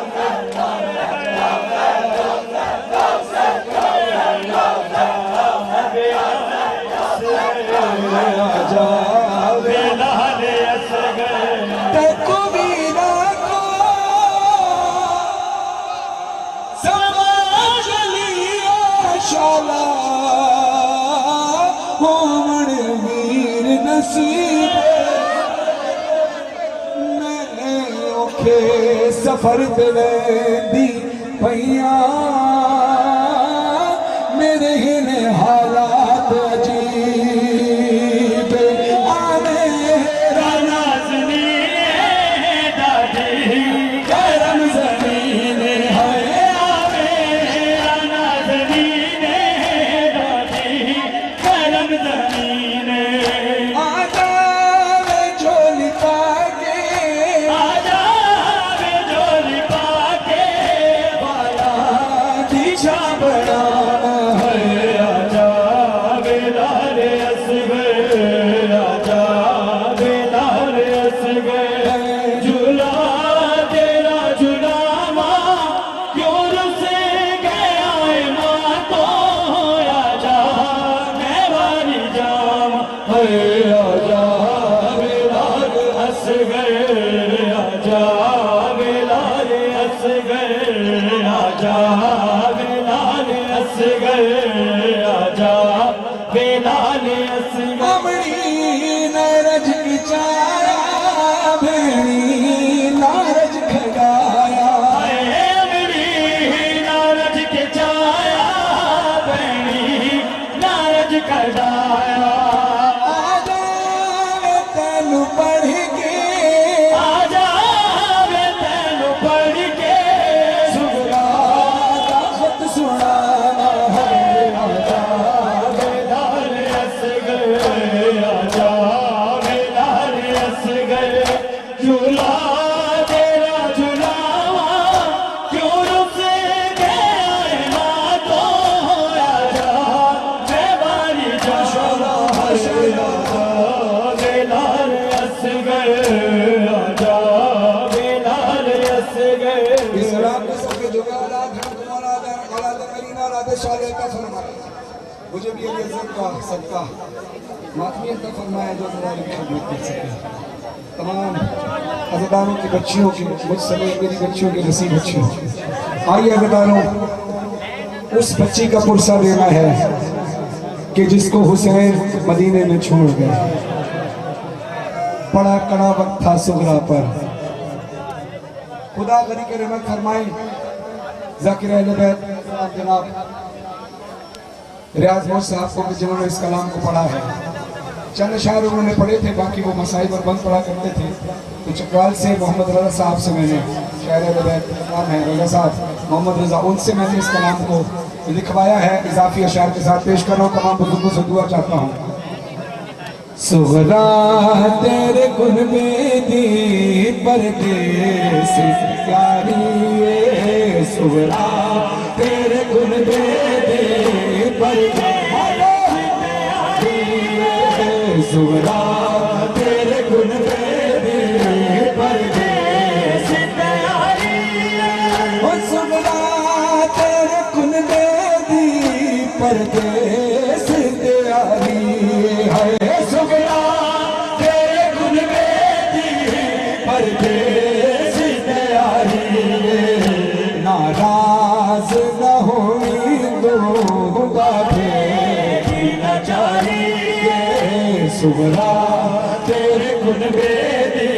सफर पे वेंदी पैया मेरे हिने हालात अजीब आने नाज़नी दादी गरम ज़मीन है आवे नाज़नी दादी गरम ज़मीन आजा वे झोली पाके आजा वे झोली पाके वाला दिशा बड़ा है आजा बेलाल असगर आजा बेलाल असगर झूला तेरा झूलावा क्यों रुसे गया है माँ तो आजा मैं वाली जावा आजा बेलाल असगर आजा बेलाल असगर आजा बेलाल असगर आजा बेलाल असगर अमड़ी नारज की चाया भेड़ी नारज खगाया अमरी नारज के छाया बहनी नारज कढ़ाया आजा वे तेनु पढ़ के आजा वे तैनू पढ़ के सुगरा का खत सुनाना है आजा बेलाल असगर आजा बेलाल असगर झूला तेरा झूलावा क्यों रुसे गया है माँ तो आजा मैं बारी जावा आजा बेलाल असगर आजा बेलाल असगर इस्लाम के सबके जुगाला धन तुम्हारा दर काला दर करीना राधे शाले का फरमाया मुझे भी अली अज़म का सबका मातमियत का फरमाया जो तुम्हारी खिदमत कर सके तमाम अज़दारों की बच्चियों की मुझ समेत मेरी बच्चियों की नसीब बच्चियों आइए अज़दारों उस बच्ची का पुरसा देना है कि जिसको हुसैन मदीने में छोड़ गए बड़ा कड़ा वक्त था सुगरा पर खुदा गनी के रहमत फरमाए ज़ाकिर अहले बैत जनाब रियाज मोहम्मद साहब को जिन्होंने इस कलाम को पढ़ा है चंद शायर उन्होंने पढ़े थे बाकी वो मसाइब और बंद पढ़ा करते थे तो चकवाल से मोहम्मद रज़ा साहब से मैंने शायर अहले बैत नाम है रज़ा साहब मोहम्मद रज़ा उनसे मैंने इस कलाम को लिखवाया है इजाफी अशार के साथ पेश कर रहा हूँ तमाम बुजुर्गों से दुआ चाहता हूँ सुगरा तेरे गुन बेदी परदेस प्यारी सुगरा तेरे गुन बेदी परदेस सुगरा तेरे गुन बेदी परदेस सुगरा तेरे गुन बेदी परदेस प्यारी है सुगरा तेरे गुन बेदी परदेस तैयारी नाराज न होई दो बाबे की लाचारी सुगरा तेरे गुन बेदी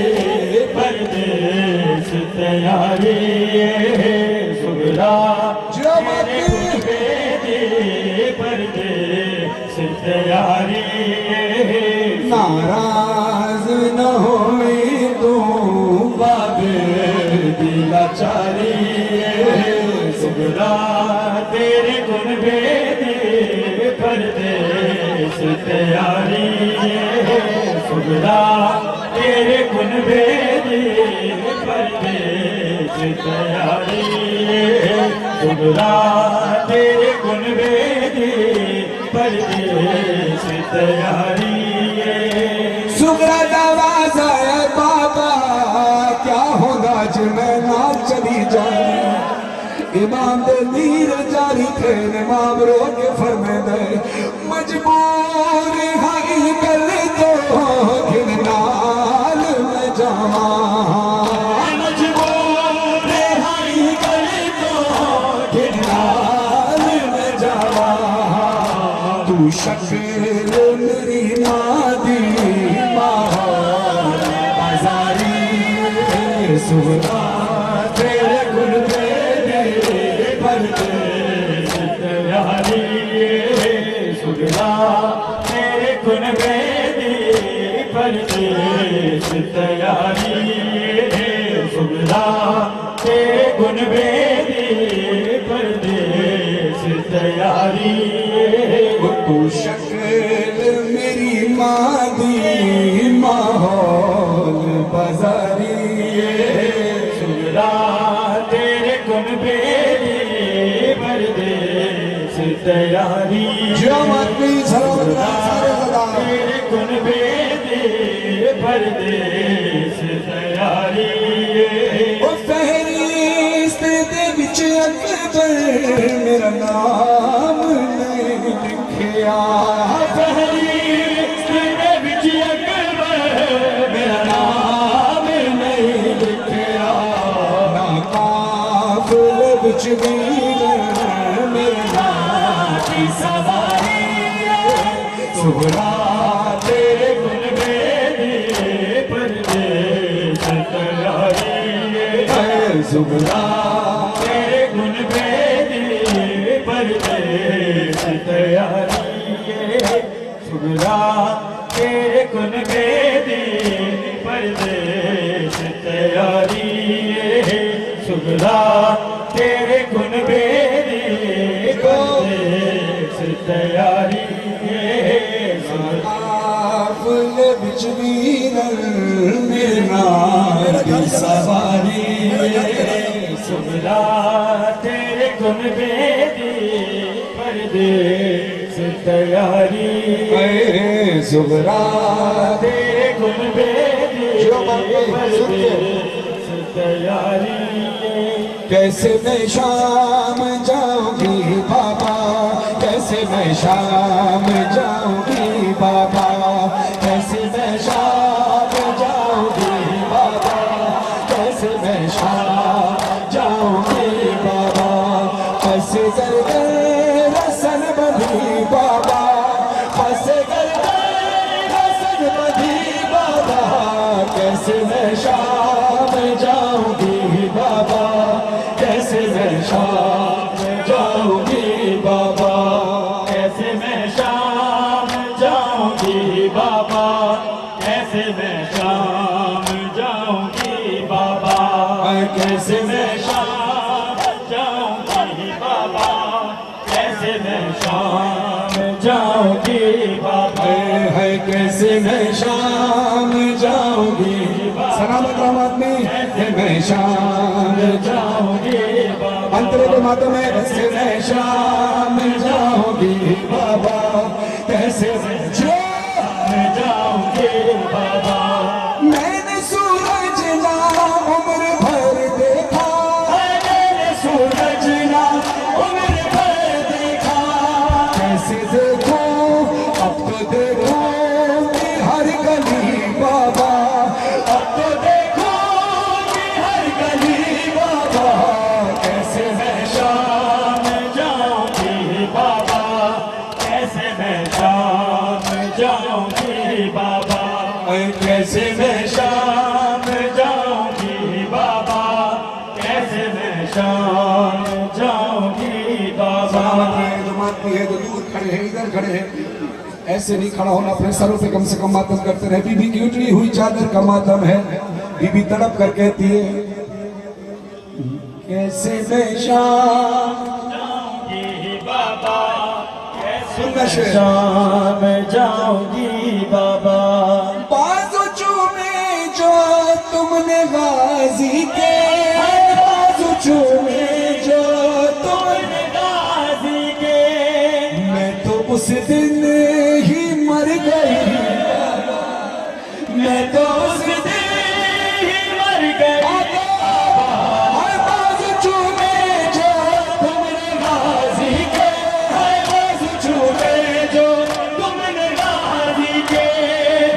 परदेस तैयारी सुगरा तेरे गुन बेदी परदेस तैयारी नाराज न होई दो बाबे की लाचारी सुगरा तेरे गुन बेदी परदेस तैयारी सुगरा तेरे गुन बेदी परदेस तैयारी सुगरा तेरे गुन बेदी परदेस तैयारी सुगरा दवाज है बाबा क्या होगा जब मैं ना चली जाऊं इमाम दे मीर जारी थे इमाम रो के फरमे दे मजबूर हाई कर दो किन नाल में जावा मजबूर हाई कर दो किन नाल में जावा तू शक्ल मेरी मादी बाजारी सुगरा शक्ल मेरी मादी माहौल बाजारी सुगरा तेरे गुण बेरी परदेस तैयारी जो आदमी सलामत सारे सदा तेरे गुण बेरी परदेस तैयारी ओ फहरिस्त दे विच अकबर मेरा नाम नहीं लिखिया फहरिस्त दे विच अकबर मेरा नाम नहीं लिखिया ना काफिल विच वीर मेरा नाम की सवारी सुगरा तेरे गुण बेरी परदेस तैयारी सुगरा तेरे गुण बेरी परदेस तैयारी सुगरा तेरे गुण बेरी परदेस तैयारी सुगरा तेरे गुण बेरी परदेस तैयारी काफिल विच वीर मेरा नाम की सवारी सुगरा तेरे गुण बेदी परदेस तैयारी सुगरा तेरे गुण बेदी परदेस तैयारी कैसे मैं शाम जाऊंगी बाबा कैसे मैं शाम जाऊंगी बाबा कैसे मैं शाम जाऊंगी बाबा कैसे मैं शाम जाऊंगी बाबा कैसे कर रसन बधी बाबा कैसे कर रसन बधी बाबा कैसे मैं शाम जाऊंगी बाबा कैसे मैं शाम जाऊंगी बाबा कैसे मैं शाम जाऊंगी बाबा कैसे मैं शाम जाऊंगी बाबा कैसे मैं शाम जाऊंगी बाबा कैसे मैं शाम जाऊंगी बाबा है कैसे मैं शाम जाऊंगी सलामत रहमत में मैं शाम जाऊंगी बाबा अंतरे के मातम में कैसे मैं शाम जाऊंगी बाबा कैसे मैं जाऊंगी बाबा मैंने सूरज ना उम्र भर देखा मैंने सूरज ना उम्र भर देखा कैसे देखो अब तो देखो कि हर गली बाबा अब तो देखो कि हर गली बाबा कैसे मैं शाम जाऊंगी बाबा कैसे मैं शाम जाऊंगी बाबा कैसे मैं शाम जाऊंगी बाबा कैसे मैं शाम जाऊंगी बाबा है जो दूर खड़े हैं इधर खड़े हैं ऐसे नहीं खड़ा होना अपने सरों पे कम से कम मातम करते रहे बीबी की उजड़ी हुई चादर का मातम है बीबी तड़प कर कहती है कैसे मैं शाम जाऊंगी बाबा कैसे सुनना मैं शेर। शाम जाऊंगी बाबा बाजू चूमे जो तुमने गाजी के बाजू चूमे जो तुमने गाजी के मैं तो उस दिन ही मर गई मैं तो उस दिन ही मर गई हर बाजू चूमे जो तुमने गाजी के हर बाजू छूटे जो तुमने गाजी के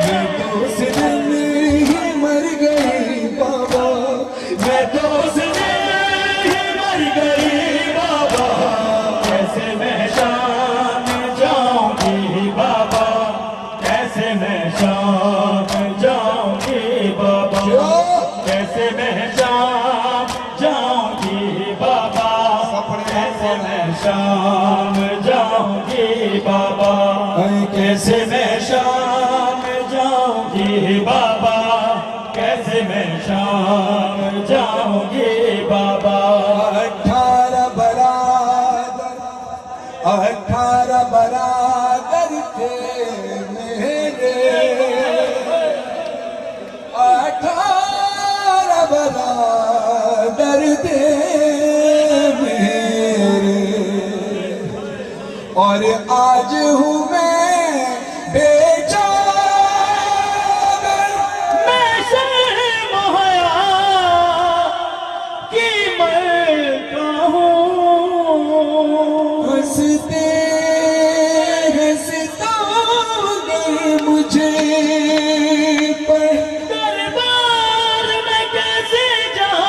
मैं तो उस दिन ही मर गई बाबा मैं तो उस दिन ही मर गई बाबा कैसे मैं शाम जाऊंगी बाबा कैसे मैं शाम जाऊंगी बाबा कैसे मैं शाम जाऊंगी बाबा कैसे मैं शाम जाऊंगी बाबा कैसे मैं शाम जाऊंगी बाबा कैसे मैं शाम जाऊंगी बाबा 18 बरात हंसते मेरे, और आज हूँ मैं बेचार, मैं शर्म हया की मरता हूँ। हंसते हंसता मुझे पर दरबार में कैसे जाऊंगी,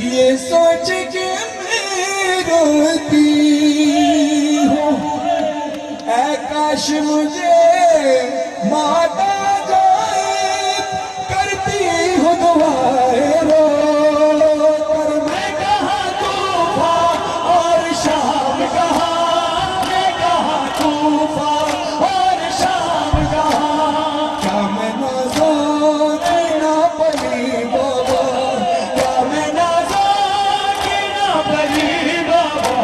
ये सोच के मैं रोती हूँ। ऐ काश मुझे माता जाए, करती हूँ दुआएं रो कर। मैं कहाँ तूफान और शाम कहाँ, मैं कहाँ तूफान और शाम कहाँ। क्या मैं नाज़ों ना पली बाबा, क्या मैं नाज़ों ना पली बाबा।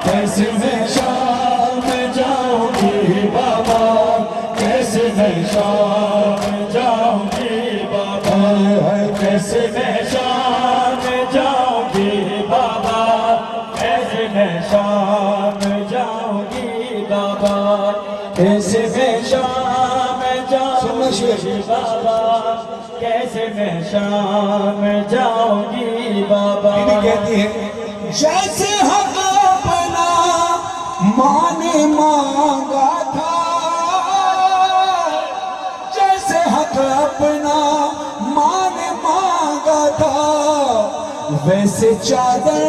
कैसे मैं शाम जाऊंगी बाबा, कैसे मैं शाम जाऊंगी बाबा, कैसे मैं शाम जाऊंगी बाबा, कैसे मैं शाम जाऊंगी बाबा, कैसे मैं शाम जाऊंगी बाबा, कैसे मैं शाम जाऊंगी बाबा। कहती है जैसे हक अपना माँ ने मांगा था, जैसे हक अपना माँ ने मांगा था, वैसे चादर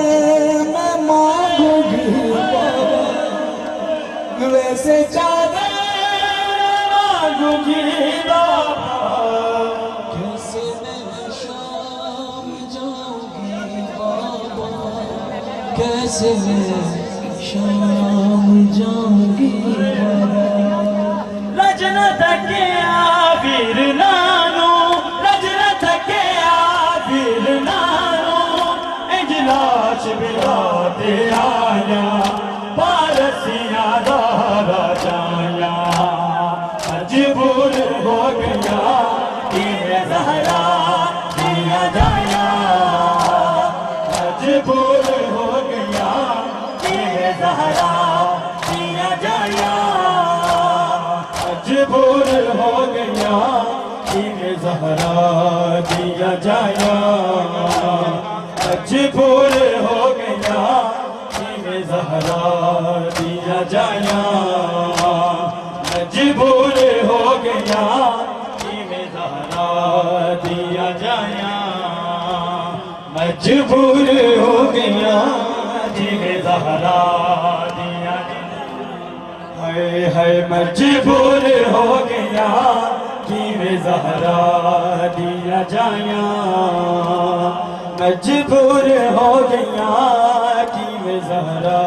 मैं मांगूंगी बाबा, वैसे चादर मांगूंगी बाबा। कैसे मैं शाम जाऊंगी बाबा, कैसे मैं शाम जाऊंगी बाबा। रजना थके आबिर नानो, रजना थके आबिर नानो, इजलास बिलाते आया, पारसिया दारा जाया। मजबूर हो गया कि मैं ज़हरा दिया जाया, मजबूर हो गया कि मैं ज़हरा दिया जाया, मजबूर हो गया कि मैं ज़हरा दिया जाया, मजबूर हो गया कि मैं ज़हरा दिया जाया, मजबूर हो गया कि मैं ज़हरा दिया जाया, मजबूर हो गया कि मैं ज़हरा दिया जाया। हाय हाय मजबूर हो गया कि मैं ज़हरा दिया जाया, मजबूर हो गया कि मैं ज़हरा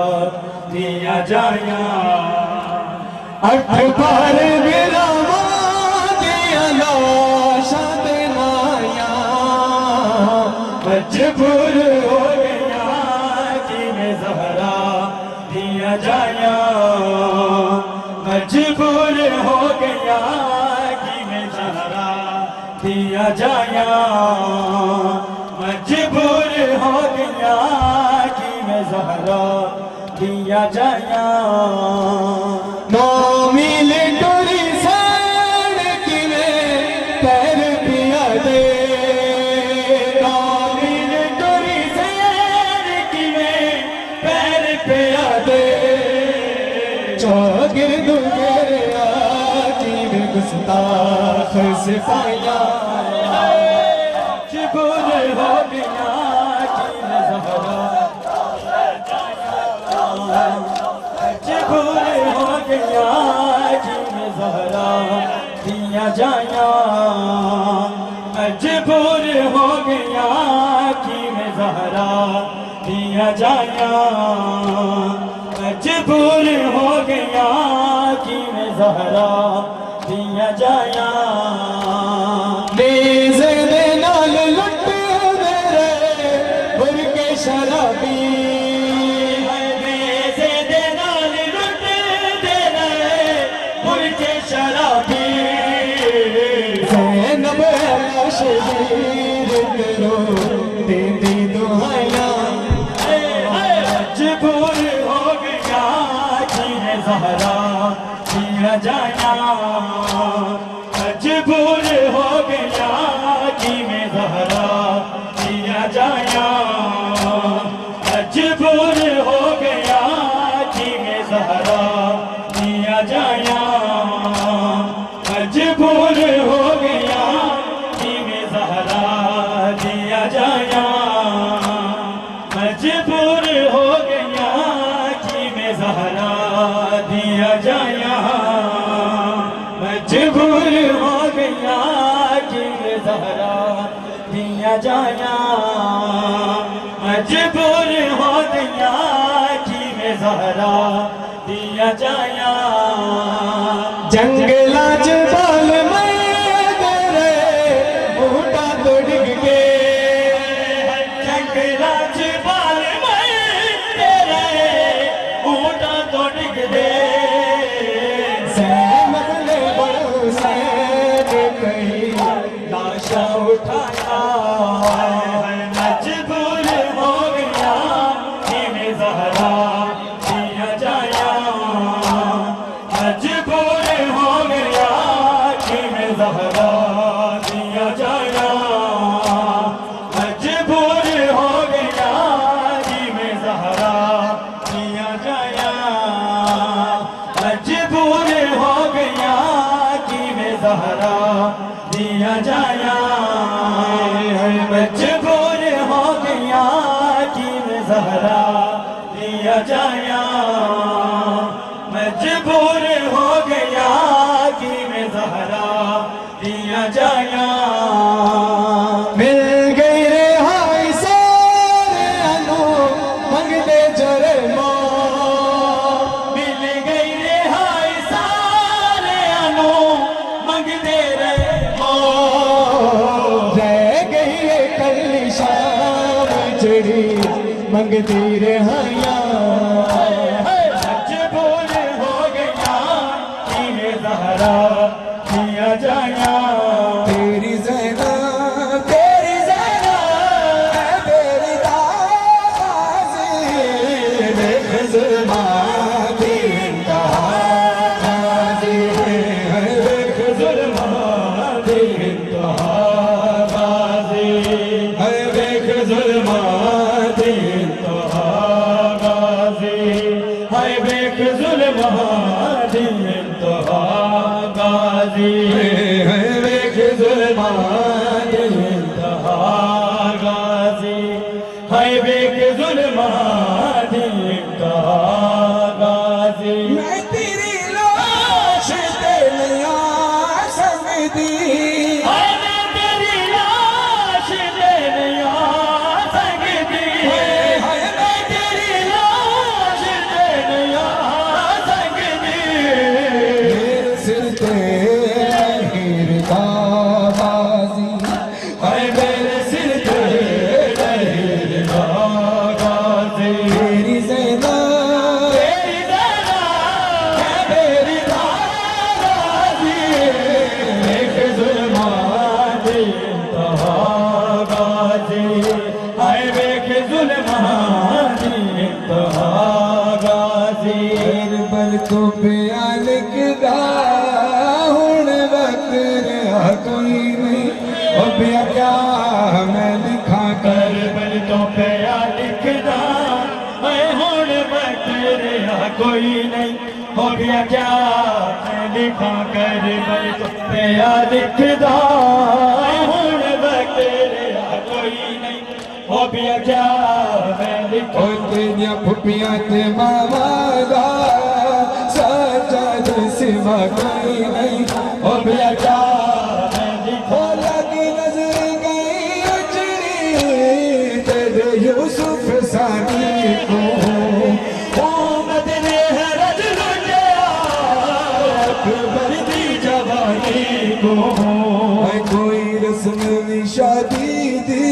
दिया जाया। 8 बार मेरा दिया लाशा देनाया, मजबूर हो गया कि मैं ज़हरा दिया जाया, मजबूर हो गया कि मैं ज़हरा दिया जाया, मजबूर हो गया कि मैं ज़हरा दिया जाया। 9 मील दूरी सड़क में पैर पिया दे, 9 मील दूरी सड़क में पैर पिया दे। चौगिर्द गया कि मैं गुस्ताख सिपाहिया, मजबूर हो गया कि मैं ज़हरा, मजबूर हो गया कि मैं ज़हरा दिया जाया, मजबूर हो गया कि मैं ज़हरा दिया जाया, मजबूर हो गया कि मैं ज़हरा दिया जाया। नेज़े दे नाल लुट मेरे बुरके शराबी, नेज़े दे नाल लुट तेरे बुरके शराबी। ज़ैनब तशबीर करो तेरी दुहाया मजबूर हो गया कि मैं ज़हरा दिया जाया मजबूर हो गया कि मैं ज़हरा दिया जाया मजबूर हो गया कि मैं ज़हरा दिया जाया मजबूर हो गया कि मैं ज़हरा दिया जाया मजबूर हो गया कि मैं ज़हरा दिया जाया मजबूर हो गया कि मैं ज़हरा दिया जाया मजबूर हो गया कि मैं ज़हरा दिया जाया जंगला च बाल मेरे बूटा तो डिग के जंगला च बाल मेरे बूटा तो डिग दे सहमत ने बड़ो सैन कही लाशा उठाया मजबूर हो गया कि मैं ज़हरा दिया जाया मजबूर हो गया कि मैं ज़हरा दिया जाया मजबूर हो गया कि मैं ज़हरा दिया जाया मजबूर हो गया कि मैं ज़हरा दिया जाया मजबूर हो गया कि मैं ज़हरा दिया जाया मजबूर हो गया कि मैं ज़हरा दिया जाया मिल गई रे हाय सारे अनु मंगले जरे मो मिल गई रे हाय सारे अनु मंगले रे मो रह गई है कल शाम चढ़ी मंगती रे हाया मजबूर हो गया कि मैं ज़हरा दिया जाया तेरी ज़ैना तेरी ज़ैना है तेरी दासी देख ज़ुल्माती इंतहा है देख ज़ुल्माती इंतहा है देख ज़ुल्माती इंतहा है देख ज़ुल्माती इंतहा गाज़ी है देख ज़ुल्माती इंतहा गाज़ी है देख ज़ुल्माती इंतहा गाज़ी मैं तेरी लाश ते लिया संगदी मैं तेरी लाश ते लिया संगदी मैं तेरी लाश ते लिया संगदी मेरे सिर ते हीर का बाजी है मेरे सिर ते हीर का बाजी तेरी ज़ैना है मेरी दादी एक ज़ुल्माती इंतहा गाज़ी है एक ज़ुल्माती इंतहा गाज़ी बल तो प्याल किदा हुण वक्त रहा कोई नहीं अब क्या मैं लिखा कर बल तो प्याल लिखदा मैं हुण वक्त रहा कोई नहीं हो गया क्या मैं लिखा कर बल तो प्याल लिखदा हुण वक्त रहा कोई नहीं हो गया क्या मैं लिखा तेरिया फुपियां ते मामा दा सजाद सिवा कोई नहीं हो गया क्या मैं लिखा लगी नजर गई उजड़ी तेरे यूसुफ सानी को मदने है रजल अकबर दी जवानी को कोई रस्म शादी दी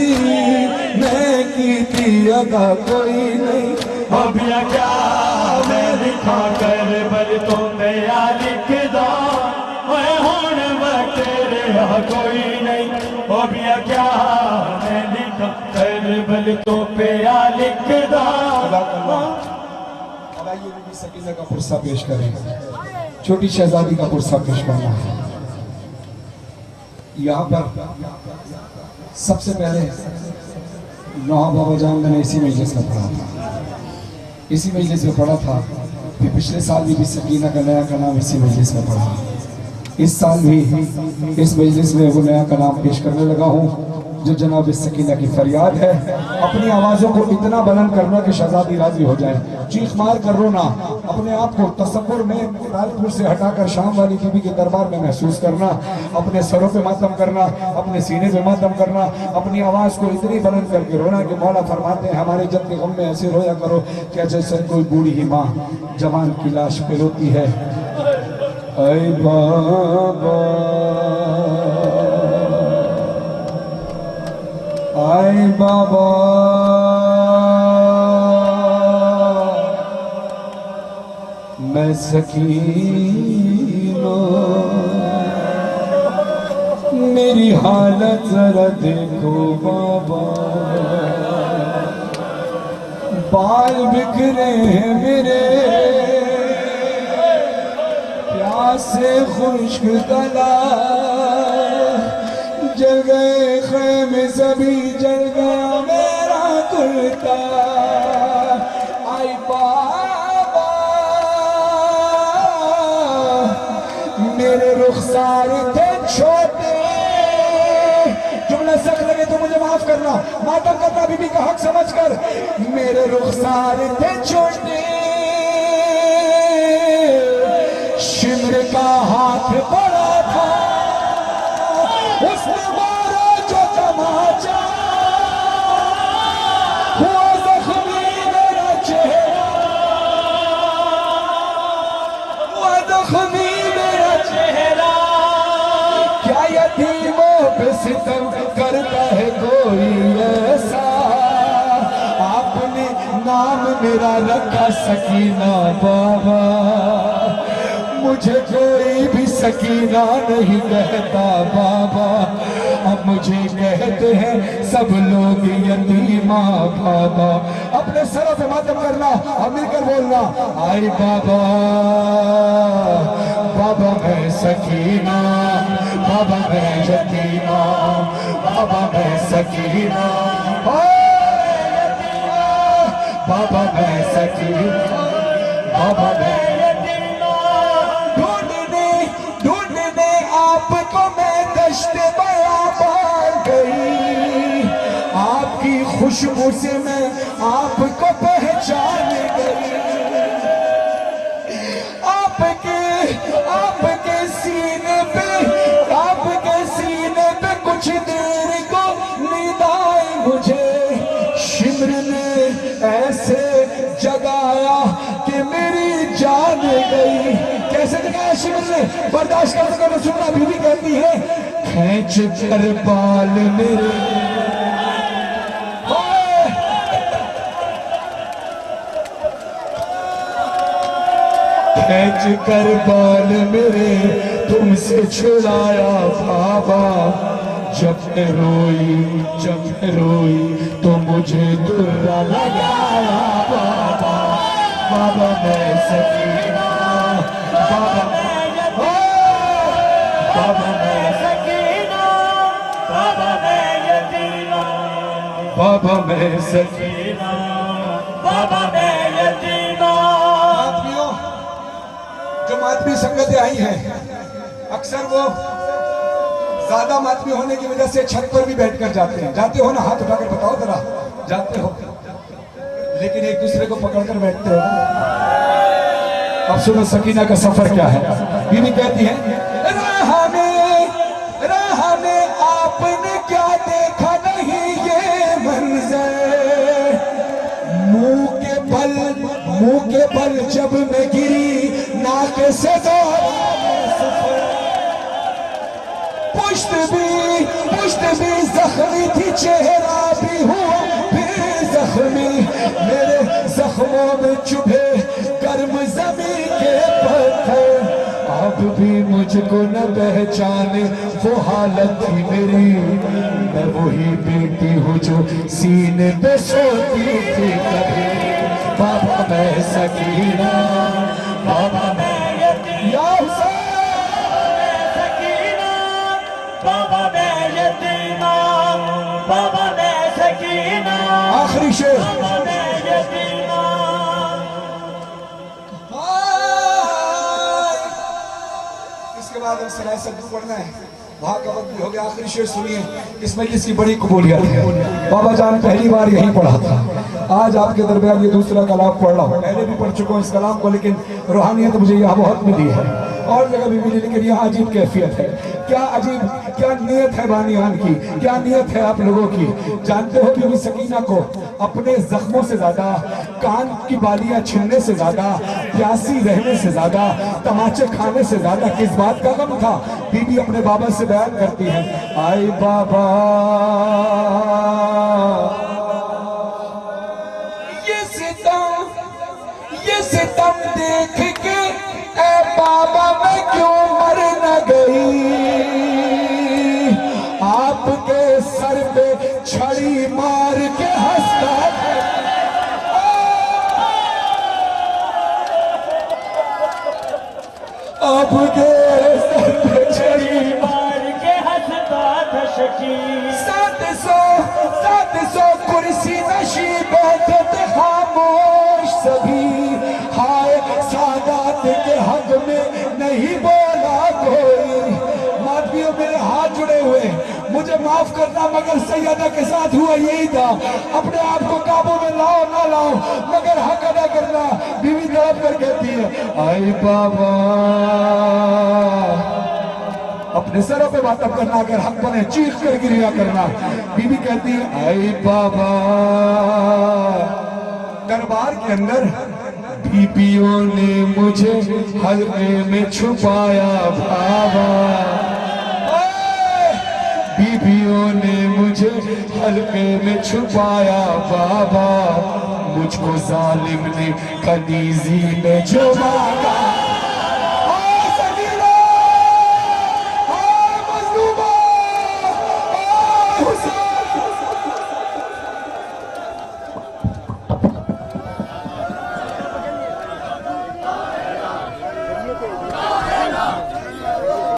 मैं की थी अदा कोई नहीं अब क्या मैं लिखा कर बल तो मेरा लिखदा मैं हुण वक्त रहा कोई नहीं हो बिया क्या मैं लिखा करबल तो पे आ लिखदा। अब आइए बीबी सकीना का पुरसा पेश करें। छोटी शहजादी का पुरसा पेश करना है। यहाँ पर सबसे पहले नौहा बाबा जान मैंने इसी मजलिस में पढ़ा था, इसी मजलिस में पढ़ा था। फिर पिछले साल भी सकीना का नया कलाम इसी मजलिस में पढ़ा। इस साल भी इस मजलिस में वो नया कलाम पेश करने लगा हूँ जो जनाब सकीना की फरियाद है। अपनी आवाज़ों को इतना बुलंद करना कि शहजादी राजी हो जाए। चीख मार कर रोना, अपने आप को तसव्वुर में राजपुर से हटाकर शाम वाली बीबी के दरबार में महसूस करना, अपने सरों पे मातम करना, अपने सीने पे मातम करना, अपनी आवाज़ को इतनी बुलंद करके रोना कि मौला फरमाते हैं हमारे जब के गम में ऐसे रोया करो क्या जैसे कोई बूढ़ी ही माँ जवान की लाश पे रोती है। ऐ बाबा आए बाबा मैं सकीना मेरी हालत जरा देखो बाबा, बाल बिखरे हैं मेरे प्यासे खुश्क तला, जल गए खेमे सभी जल गया मेरा कुर्ता। आई बाबा मेरे रुखसार थे छोटे, जुमला सख्त लगे तो मुझे माफ करना, मातम करना बीबी का हक समझकर। मेरे रुखसार थे छोटे, शिमर का हाथ बड़ा था, उसने मारा जो तमाचा, हुआ जख्मी मेरा चेहरा, हुआ जख्मी मेरा चेहरा। क्या यतीमों पे सितम करता है कोई ऐसा, आपने नाम मेरा रखा सकीना बाबा, मुझे कोई भी सकीना नहीं कहता बाबा, अब मुझे कहते हैं सब लोग यतीमा बाबा। अपने सरों पे मातम करना और मिलकर बोलना आई बाबा, बाबा मैं सकीना, बाबा मैं यतीमा, बाबा मैं सकीना, बाबा मैं सकीना, बाबा मैं आपको मैं दश्त बयाबान गई, आपकी खुशबू से मैं आपको पहचान गई। आपके सीने पे, आपके सीने पे कुछ देर को नींद आई मुझे, शिमर ने ऐसे जगाया कि मेरी जान गई। कैसे जगाया शिमर ने, बर्दाश्त कर सको तो सुनना। बीवी कहती है खींच कर बाल मेरे, खींच कर बाल मेरे तुमसे छुड़ाया बाबा, जब रोई तो मुझे दुर्रा लगाया बाबा, बाबा मैं सकीना, बाबा बाबा मैं सकीना, बाबा मैं यतीमा, बाबा मैं सकीना, बाबा मैं यतीमा। मातमियों, जो मातमी संगतें आई हैं अक्सर वो ज्यादा मातमी होने की वजह से छत पर भी बैठकर जाते हैं। जाते हो ना, हाथ उठाकर बताओ जरा, जाते हो? लेकिन एक दूसरे को पकड़कर बैठते हो। अब सुनो सकीना का सफर क्या है। बीवी कहती है राह में आपने क्या देखा नहीं ये मंजर, मुंह के बल जब मैं गिरी नाके से पुष्ट भी जख्मी थी, चेहरा भी हुआ फिर जख्मी, मेरे जख्मों में चुभे गर्म जमीन के पत्थर, अब भी मुझको न पहचाने वो हालत थी मेरी। मैं वही बेटी हूँ जो सीने पे सोती थी कभी। बाबा मैं सकीना, बाबा मैं या बाबा मैं यतीमा, बाबा मैं सकीना, आखिरी शेर। बाबा मैं यतीमा। इसके बाद हम सलाह सद्दू पढ़ना है, वहाँ का वक्त भी हो गया। आखिरी शेर सुनिए, इस मजलिस की बड़ी कबूलियत है। बाबा जान पहली बार यहीं पढ़ा था, आज आपके दरमियान ये दूसरा कलाम पढ़ रहा हूँ। पहले भी पढ़ चुका हूँ इस कलाम को, लेकिन रूहानियत मुझे यहाँ बहुत मिली है और जगह भी मिली, लेकिन यहाँ अजीब कैफियत है। क्या अजीब, क्या नीयत है बानियान की, क्या नीयत है आप लोगों की। जानते हो बीबी सकीना को अपने जख्मों से ज्यादा, कान की बालियां छिलने से ज्यादा, प्यासी रहने से ज्यादा, तमाचे खाने से ज्यादा किस बात का गम था। बीबी अपने बाबा से बयान करती है, आई बाबा ये सितम देख के ए बाबा मैं क्यों मर न गई। आपके सर पे छड़ी मार के हंसता था। आपके सर पे छड़ी मार के हंसता था शकी। 700 कुर्सी नशी बैठे थे खामोश सभी। हाय सादात के हक में नहीं बोला कोई। माफियों मेरे हाथ जुड़े हुए, मुझे माफ करना मगर सैयदा के साथ हुआ यही था। अपने आप को काबू में लाओ ना लाओ मगर हक अदा करना। बीवी तड़प कर कहती है, आई बाबा अपने सरों पे बातब करना, अगर हक बने चीख कर गिरिया करना। बीबी कहती है, आई बाबा दरबार के अंदर बीबियों ने मुझे हल्के में छुपाया बाबा। बीबियों ने मुझे हल्के में छुपाया बाबा। मुझको जालिम ने कनीजी में जो मांगा